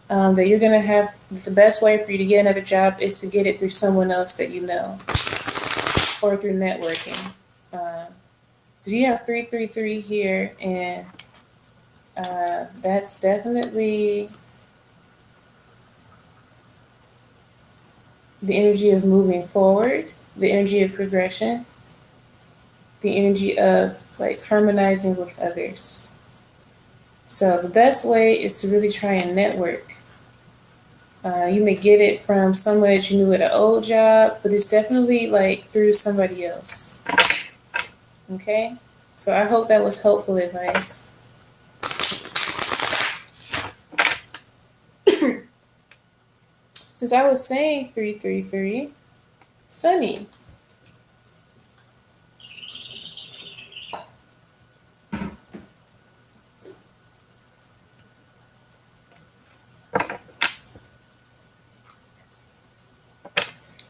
[SPEAKER 1] that you're going to have the best way for you to get another job is to get it through someone else that you know or through networking. Because you have 333 here, and that's definitely the energy of moving forward, the energy of progression, the energy of like harmonizing with others. So the best way is to really try and network. You may get it from someone that you knew at an old job, but it's definitely like through somebody else. Okay? So I hope that was helpful advice. Since I was saying 333, Sunny.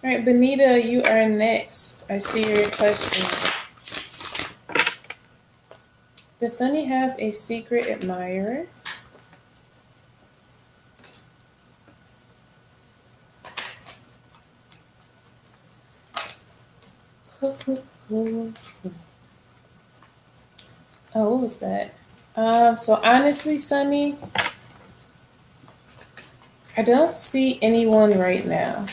[SPEAKER 1] All right, Benita, you are next. I see your question. Does Sunny have a secret admirer? Oh, what was that? So honestly, Sunny, I don't see anyone right now.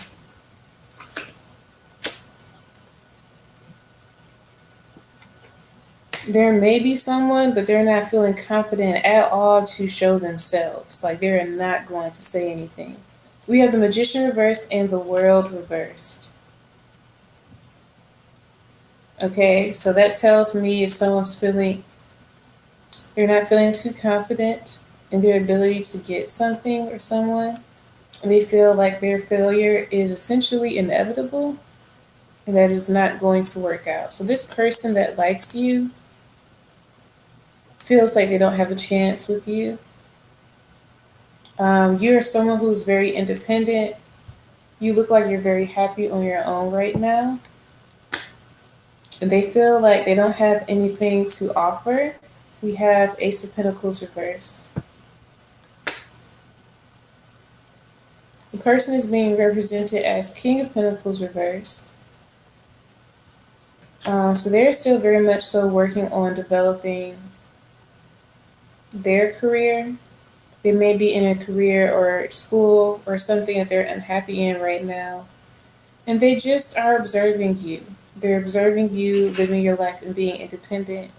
[SPEAKER 1] There may be someone, but they're not feeling confident at all to show themselves. Like they're not going to say anything. We have the Magician reversed and the World reversed. Okay, so that tells me if someone's feeling, they're not feeling too confident in their ability to get something or someone, and they feel like their failure is essentially inevitable and that is not going to work out. So this person that likes you feels like they don't have a chance with you. You're someone who's very independent. You look like you're very happy on your own right now. And they feel like they don't have anything to offer. We have Ace of Pentacles reversed. The person is being represented as King of Pentacles reversed. So they're still very much so working on developing their career. They may be in a career or school or something that they're unhappy in right now. And they just are observing you. They're observing you living your life and being independent.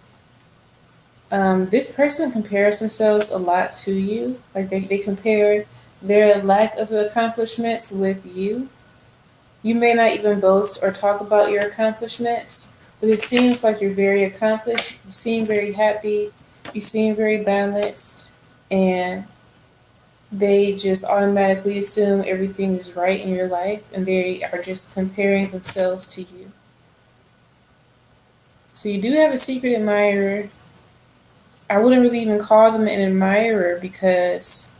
[SPEAKER 1] This person compares themselves a lot to you. Like they compare their lack of accomplishments with you. You may not even boast or talk about your accomplishments, but it seems like you're very accomplished. You seem very happy. You seem very balanced. And they just automatically assume everything is right in your life and they are just comparing themselves to you. So you do have a secret admirer. I wouldn't really even call them an admirer because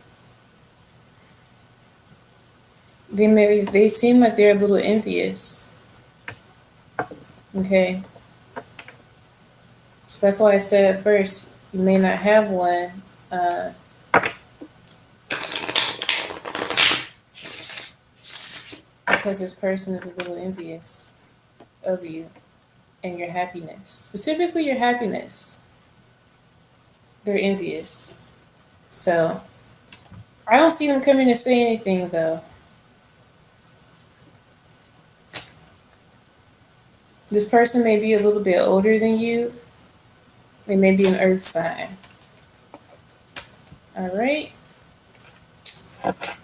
[SPEAKER 1] they seem like they're a little envious. Okay. So that's why I said at first you may not have one. Because this person is a little envious of you and your happiness. Specifically your happiness. They're envious. So I don't see them coming to say anything though. This person may be a little bit older than you. They may be an earth sign. All right.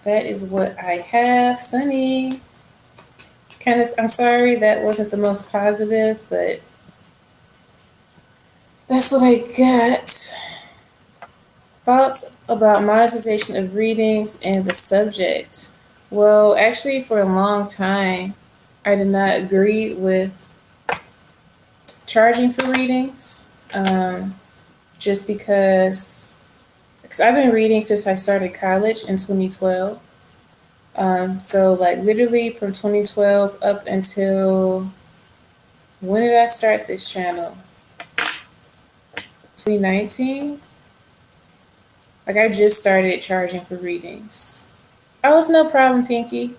[SPEAKER 1] That is what I have, Sunny. I'm sorry that wasn't the most positive, but that's what I got. Thoughts about monetization of readings and the subject. Well, actually, for a long time, I did not agree with charging for readings, just because I've been reading since I started college in 2012. So like literally from 2012 up until when did I start this channel? 2019. Like I just started charging for readings. Oh, it's no problem, Pinky.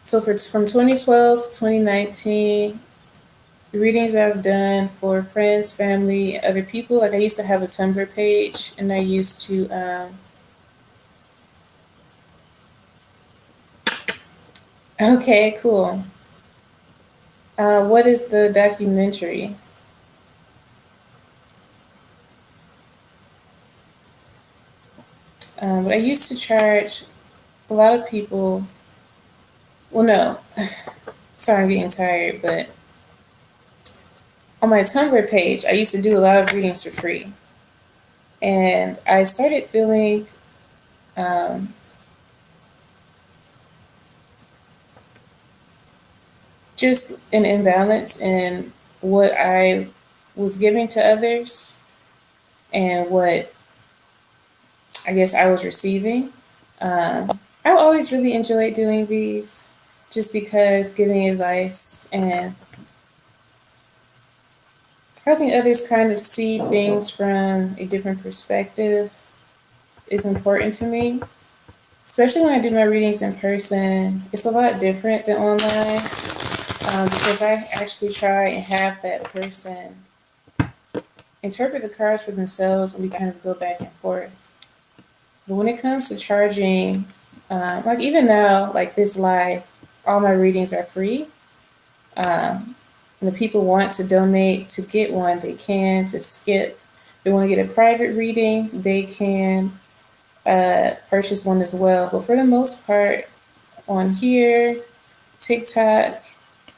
[SPEAKER 1] So from 2012 to 2019, the readings I've done for friends, family, other people. Like I used to have a Tumblr page, and I used to. Okay, cool. What is the documentary? But I used to charge a lot of people. Well, no, sorry, I'm getting tired, but on my Tumblr page, I used to do a lot of readings for free. And I started feeling um, just an imbalance in what I was giving to others and what I guess I was receiving. I always really enjoyed doing these just because giving advice and helping others kind of see things from a different perspective is important to me. Especially when I do my readings in person, it's a lot different than online because I actually try and have that person interpret the cards for themselves and we kind of go back and forth. But when it comes to charging, like even now, like this live, all my readings are free. And if people want to donate to get one, they can. To skip, they want to get a private reading, they can purchase one as well. But for the most part, on here, TikTok,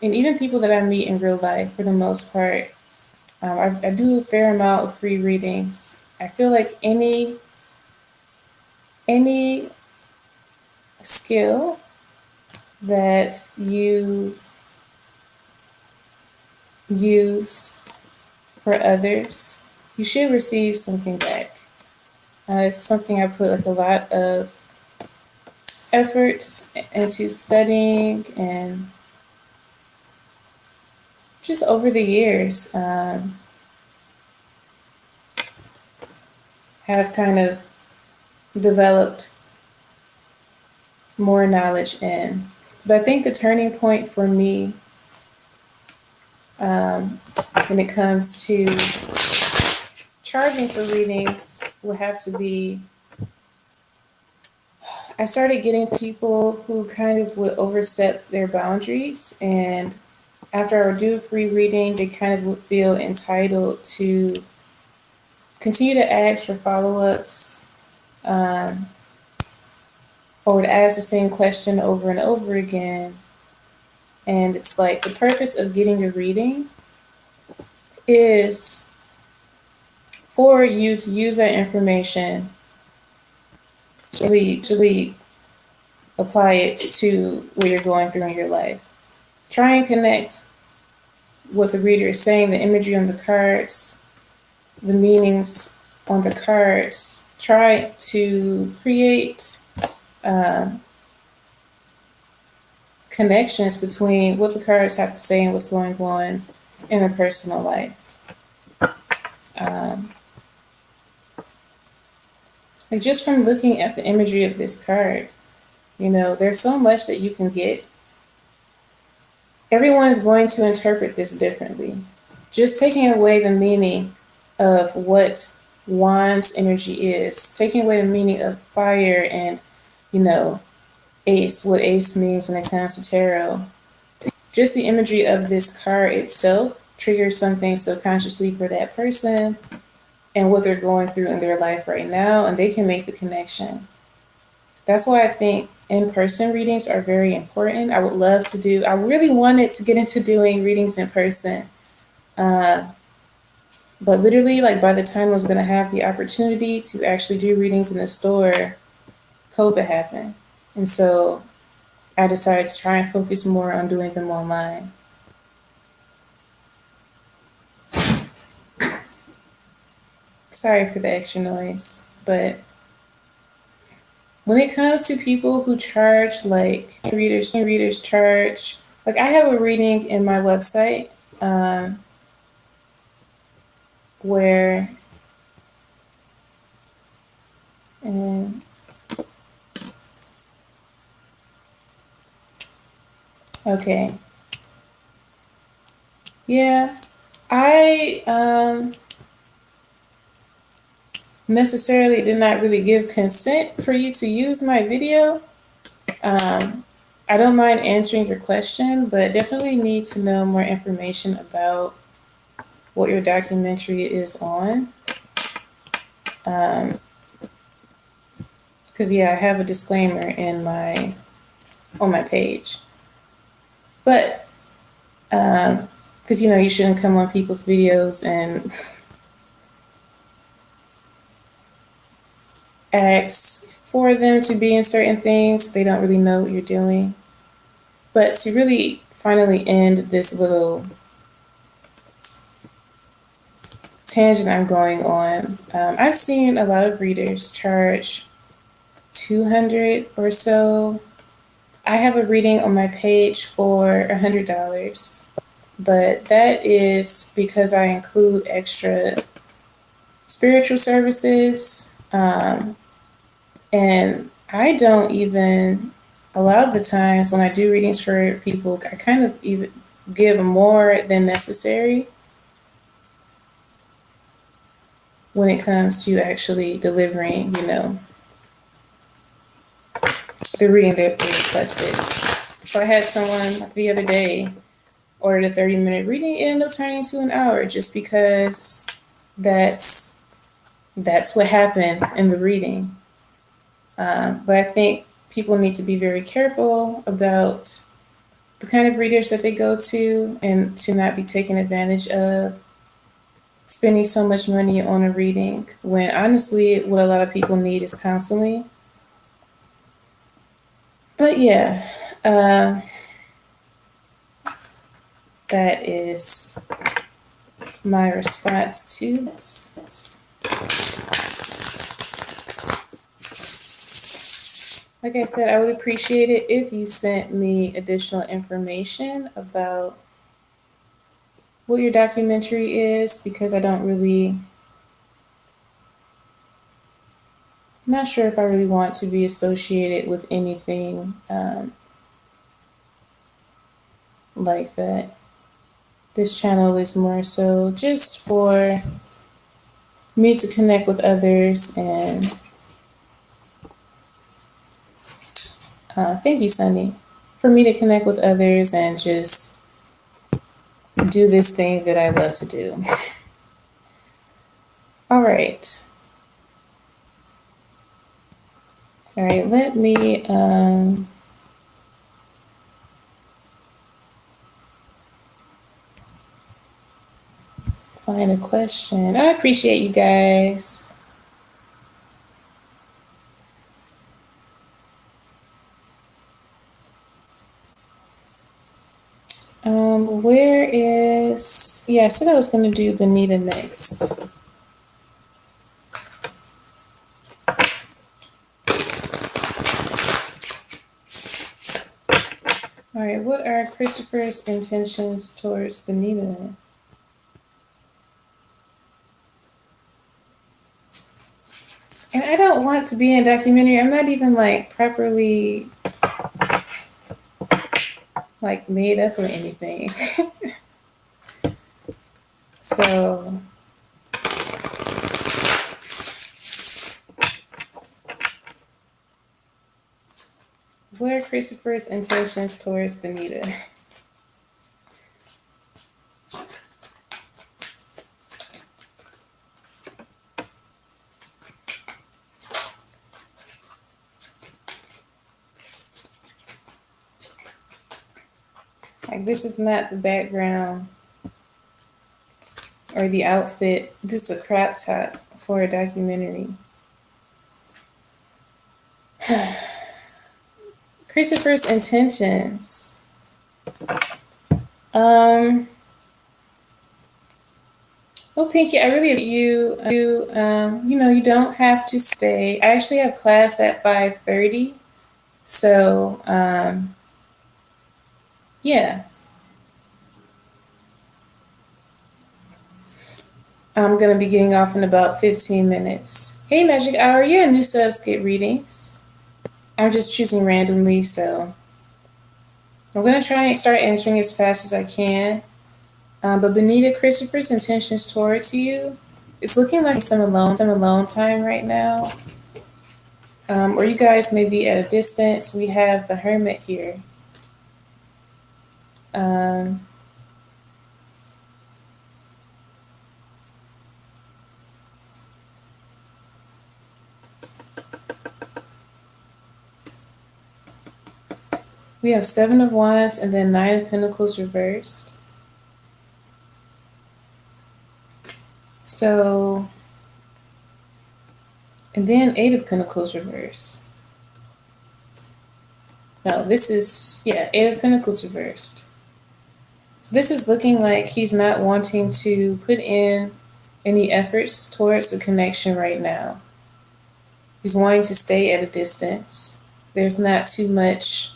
[SPEAKER 1] and even people that I meet in real life, for the most part, I do a fair amount of free readings. I feel like any skill that you use for others, you should receive something back. It's something I put like a lot of effort into studying and just over the years have kind of developed more knowledge in. But I think the turning point for me when it comes to charging for readings will have to be I started getting people who kind of would overstep their boundaries, and after I would do a free reading, they kind of would feel entitled to continue to ask for follow ups um, or would ask the same question over and over again. And it's like the purpose of getting a reading is for you to use that information to really apply it to what you're going through in your life. Try and connect what the reader is saying, the imagery on the cards, the meanings on the cards. Try to create connections between what the cards have to say and what's going on in their personal life. Um, like just from looking at the imagery of this card, you know, there's so much that you can get. Everyone's going to interpret this differently. Just taking away the meaning of what Wand's energy is, taking away the meaning of fire and, you know, Ace, what Ace means when it comes to tarot. Just the imagery of this card itself triggers something subconsciously for that person and what they're going through in their life right now, and they can make the connection. That's why I think in-person readings are very important. I really wanted to get into doing readings in person. But literally, like by the time I was going to have the opportunity to actually do readings in the store, COVID happened. And so I decided to try and focus more on doing them online. Sorry for the extra noise, but when it comes to people who charge, like readers charge, like I have a reading in my website where And okay. Yeah. I necessarily did not really give consent for you to use my video. I don't mind answering your question, but definitely need to know more information about what your documentary is on. Because yeah, I have a disclaimer in my on my page, but because you shouldn't come on people's videos and ask for them to be in certain things if they don't really know what you're doing. But to really finally end this little tangent I'm going on, I've seen a lot of readers charge 200 or so. I have a reading on my page for $100, but that is because I include extra spiritual services, and I don't even, a lot of the times when I do readings for people, I kind of even give more than necessary when it comes to actually delivering, the reading that they requested. So I had someone the other day ordered a 30-minute reading. It ended up turning into an hour just because that's what happened in the reading. But I think people need to be very careful about the kind of readers that they go to and to not be taken advantage of spending so much money on a reading when honestly what a lot of people need is counseling. But yeah, that is my response to that. Like I said, I would appreciate it if you sent me additional information about what your documentary is, because I'm not sure if I really want to be associated with anything like that. This channel is more so just for me to connect with others and thank you, Sunny, for me to connect with others and just do this thing that I love to do. All right. All right, let me find a question. I appreciate you guys. Where is, yeah, I said I was going to do Benita next. All right, what are Christopher's intentions towards Benita? And I don't want to be in a documentary. I'm not even properly made up or anything. So what are Christopher's intentions towards Benita? This is not the background or the outfit. This is a crop top for a documentary. Christopher's intentions. Well, Pinky, I really you. You don't have to stay. I actually have class at 5:30, so yeah. I'm going to be getting off in about 15 minutes. Hey, Magic Hour. Yeah, new subs get readings. I'm just choosing randomly, so I'm going to try and start answering as fast as I can. But Benita, Christopher's intentions towards you, it's looking like some alone time right now. Or you guys may be at a distance. We have the Hermit here. Um, we have Seven of Wands and then Nine of Pentacles reversed. So, and then Eight of Pentacles reversed. No, this is, yeah, Eight of Pentacles reversed. So this is looking like he's not wanting to put in any efforts towards the connection right now. He's wanting to stay at a distance. There's not too much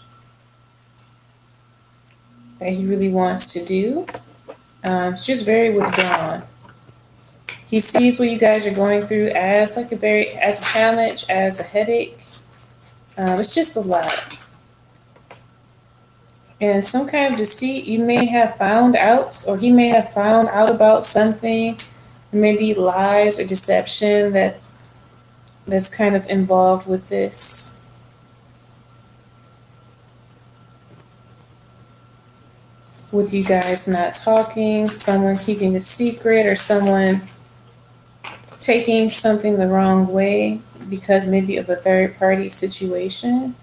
[SPEAKER 1] that he really wants to do. He's just very withdrawn. He sees what you guys are going through as like as a challenge, as a headache. It's just a lot. And some kind of deceit you may have found out, or he may have found out about something. Maybe lies or deception that's kind of involved with this. With you guys not talking, someone keeping a secret, or someone taking something the wrong way because maybe of a third party situation.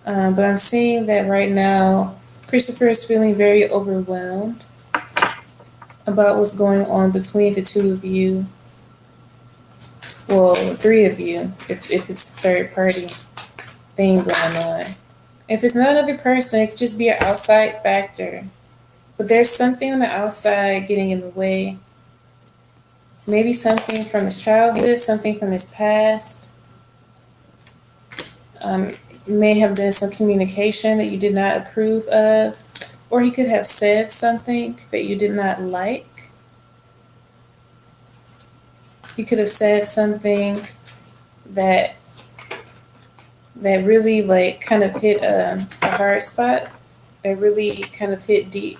[SPEAKER 1] But I'm seeing that right now, Christopher is feeling very overwhelmed about what's going on between the two of you. Well, three of you, if it's a third party thing going on. If it's not another person, it could just be an outside factor. But there's something on the outside getting in the way. Maybe something from his childhood, something from his past. May have been some communication that you did not approve of, or he could have said something that you did not like. He could have said something that really like kind of hit a hard spot, that really kind of hit deep.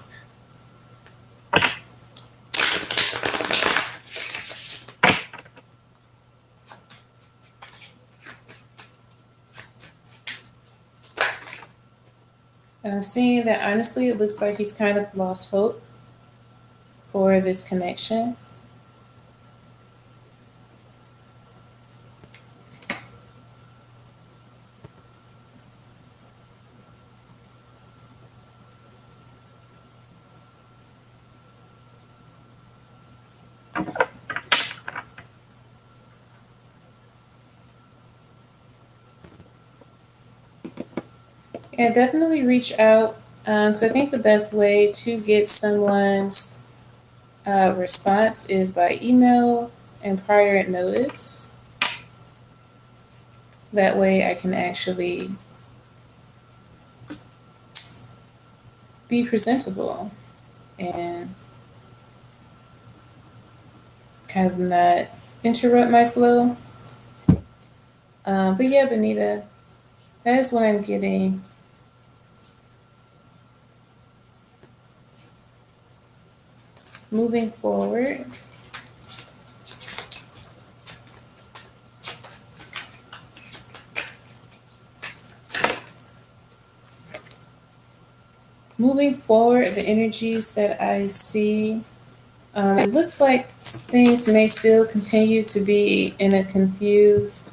[SPEAKER 1] And I'm seeing that honestly, it looks like he's kind of lost hope for this connection. Yeah, definitely reach out, because I think the best way to get someone's response is by email and prior notice. That way I can actually be presentable and kind of not interrupt my flow. But yeah, Benita, that is what I'm getting. Moving forward, the energies that I see, it looks like things may still continue to be in a confused,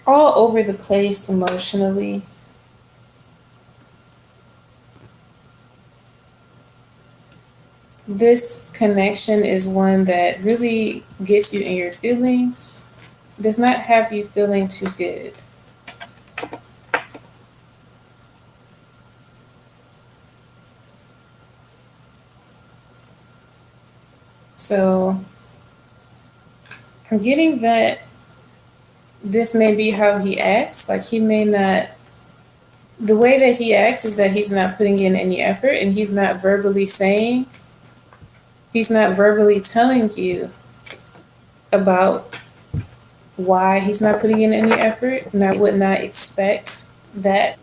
[SPEAKER 1] all over the place emotionally. This connection is one that really gets you in your feelings. It does not have you feeling too good. So I'm getting that this may be how he acts. Like he may not the way that he acts is that he's not putting in any effort, and he's not verbally telling you about why he's not putting in any effort. And I would not expect that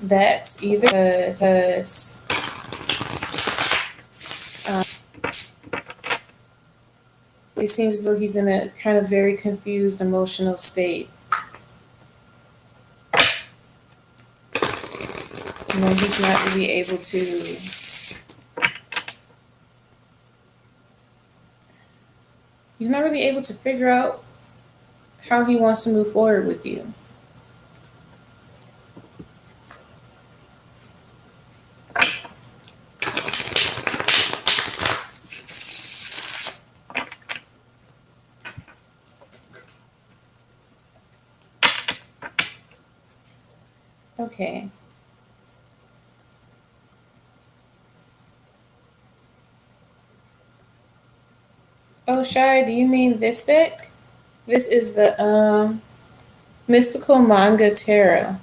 [SPEAKER 1] either, because it seems as though he's in a kind of very confused emotional state. You know, he's not really able to figure out how he wants to move forward with you. Okay. Oh, Shai, do you mean this deck? This is the Mystical Manga Tarot.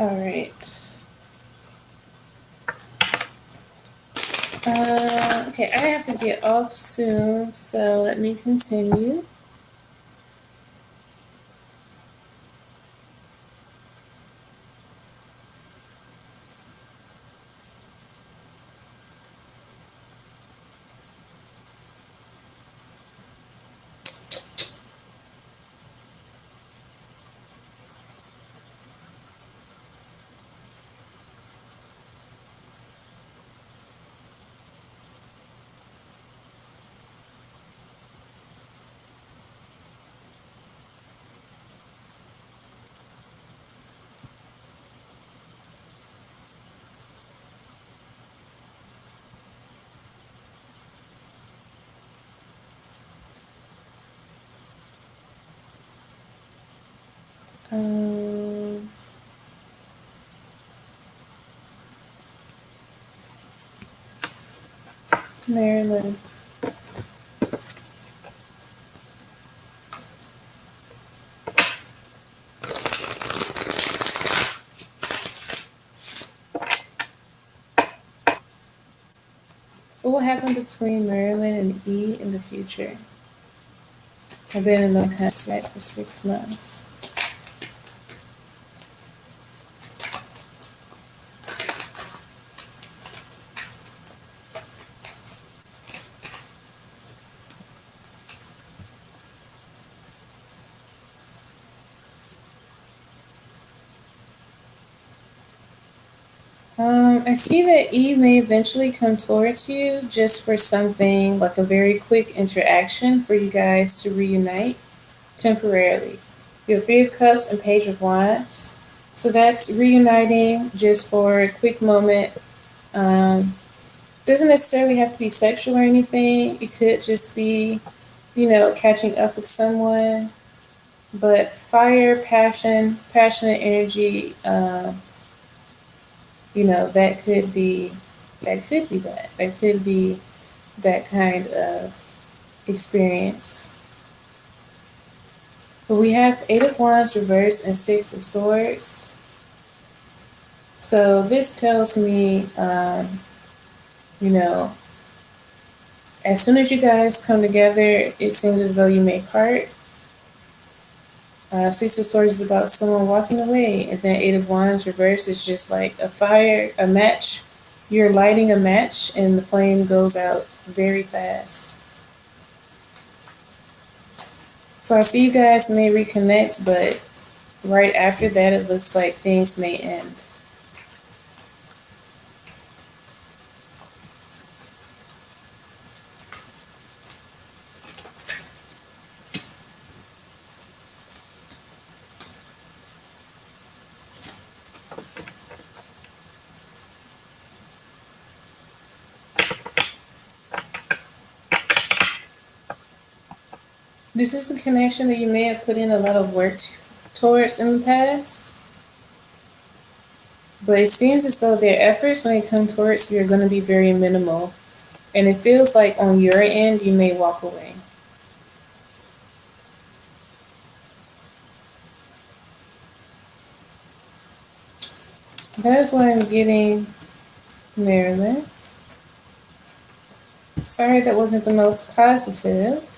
[SPEAKER 1] All right. Okay, I have to get off soon, so let me continue. Maryland. What will happen between Maryland and E in the future? I've been in no contact for 6 months. I see that E may eventually come towards you just for something like a very quick interaction for you guys to reunite temporarily. You have Three of Cups and Page of Wands. So that's reuniting just for a quick moment. Doesn't necessarily have to be sexual or anything. It could just be, catching up with someone. But fire, passion, passionate energy, that could be that. That could be that kind of experience. But we have Eight of Wands reversed and Six of Swords. So this tells me, as soon as you guys come together, it seems as though you may part. Six of Swords is about someone walking away, and then Eight of Wands reverse is just like a match. You're lighting a match, and the flame goes out very fast. So I see you guys may reconnect, but right after that, it looks like things may end. This is a connection that you may have put in a lot of work towards in the past, but it seems as though their efforts when they come towards you are going to be very minimal, and it feels like on your end you may walk away. That's what I'm getting, Marilyn. Sorry that wasn't the most positive.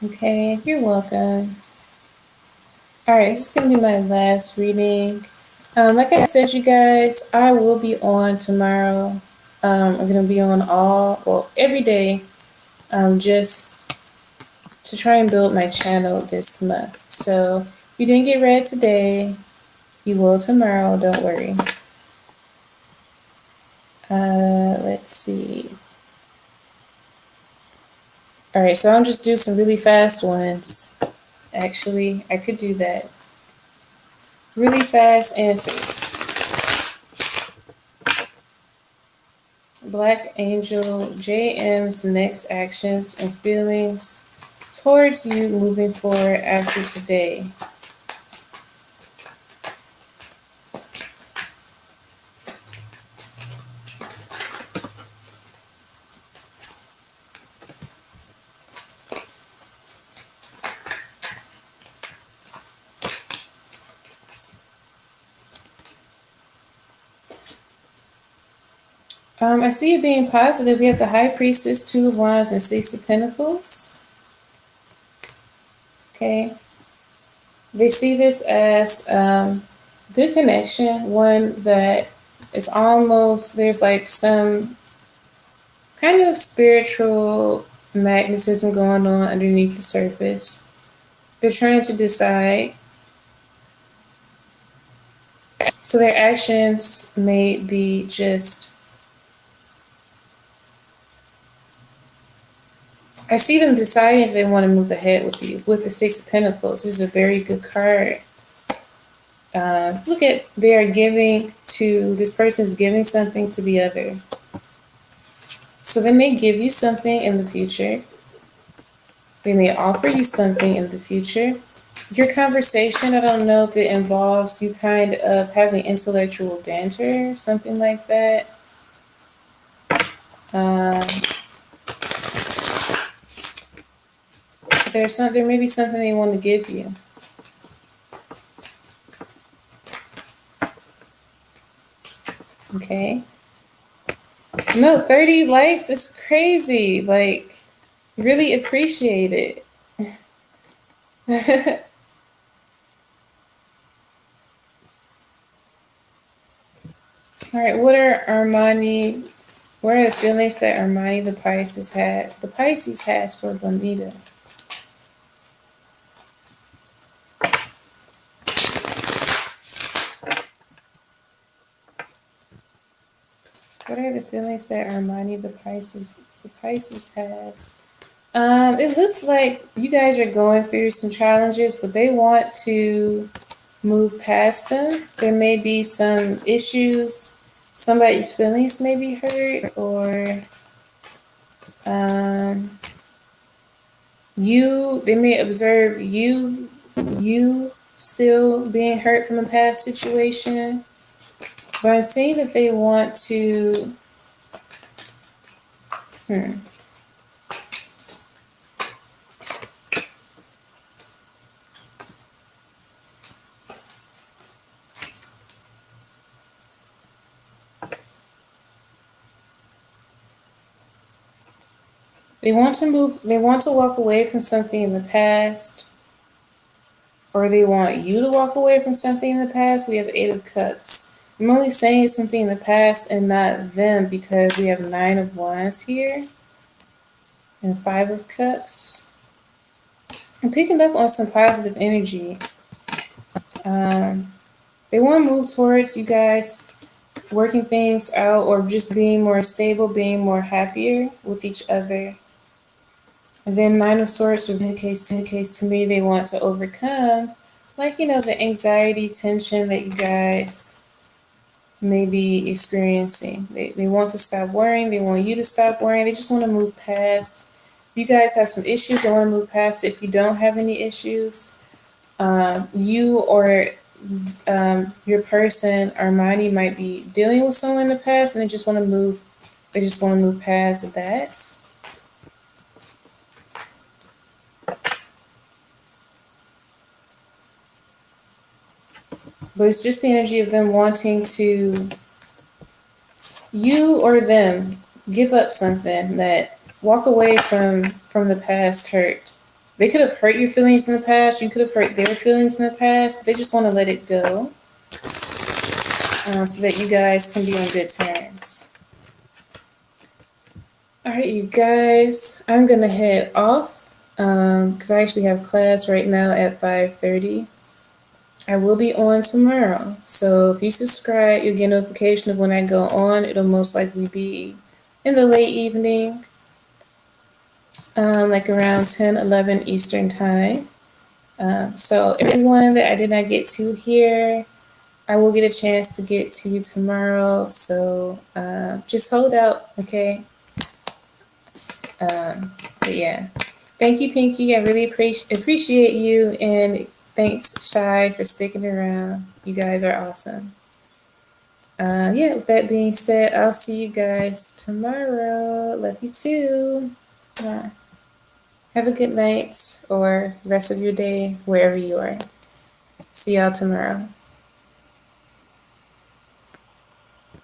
[SPEAKER 1] Okay, you're welcome. Alright, this is going to be my last reading. Like I said, you guys, I will be on tomorrow. I'm going to be on every day, just to try and build my channel this month. So if you didn't get read today, you will tomorrow, don't worry. Let's see. Alright, so I'll just do some really fast ones. Actually, I could do that. Really fast answers. Black Angel, JM's next actions and feelings towards you moving forward after today. I see it being positive. We have the High Priestess, Two of Wands, and Six of Pentacles. Okay. They see this as good connection, one that is almost, there's like some kind of spiritual magnetism going on underneath the surface. They're trying to decide. So their actions may be just, I see them deciding if they want to move ahead with you. With the Six of Pentacles, this is a very good card. Look at, they are giving to, this person is giving something to the other. So they may give you something in the future. They may offer you something in the future. Your conversation, I don't know if it involves you kind of having intellectual banter, something like that. There may be something they want to give you. Okay. No, 30 likes is crazy. Like, really appreciate it. All right, what are the feelings that Armani the Pisces has for Bonita? What are the feelings that Armani the Pisces has? It looks like you guys are going through some challenges, but they want to move past them. There may be some issues. Somebody's feelings may be hurt, or they may observe you still being hurt from a past situation. But I'm seeing that they want to They want to move, they want to walk away from something in the past, or they want you to walk away from something in the past. We have Eight of Cups. I'm only saying something in the past and not them because we have Nine of Wands here and Five of Cups. I'm picking up on some positive energy. They want to move towards you guys working things out or just being more stable, being more happier with each other. And then Nine of Swords indicates to me they want to overcome, like, the anxiety, tension that you guys may be experiencing. They want to stop worrying. They want you to stop worrying. They just want to move past. If you guys have some issues, they want to move past. If you don't have any issues, you or your person, Armani, might be dealing with someone in the past, and they just want to move. They just want to move past that. But it's just the energy of them wanting to, you or them, give up something, that walk away from the past hurt. They could have hurt your feelings in the past. You could have hurt their feelings in the past. But they just want to let it go, so that you guys can be on good terms. All right, you guys, I'm gonna head off because I actually have class right now at 5:30. I will be on tomorrow. So if you subscribe, you'll get a notification of when I go on. It'll most likely be in the late evening, like around 10, 11 Eastern time. So everyone that I did not get to here, I will get a chance to get to you tomorrow. So just hold out, okay? But yeah, thank you, Pinky. I really appreciate you, and thanks, Shy, for sticking around. You guys are awesome. Yeah, with that being said, I'll see you guys tomorrow. Love you too. Have a good night or rest of your day, wherever you are. See y'all tomorrow.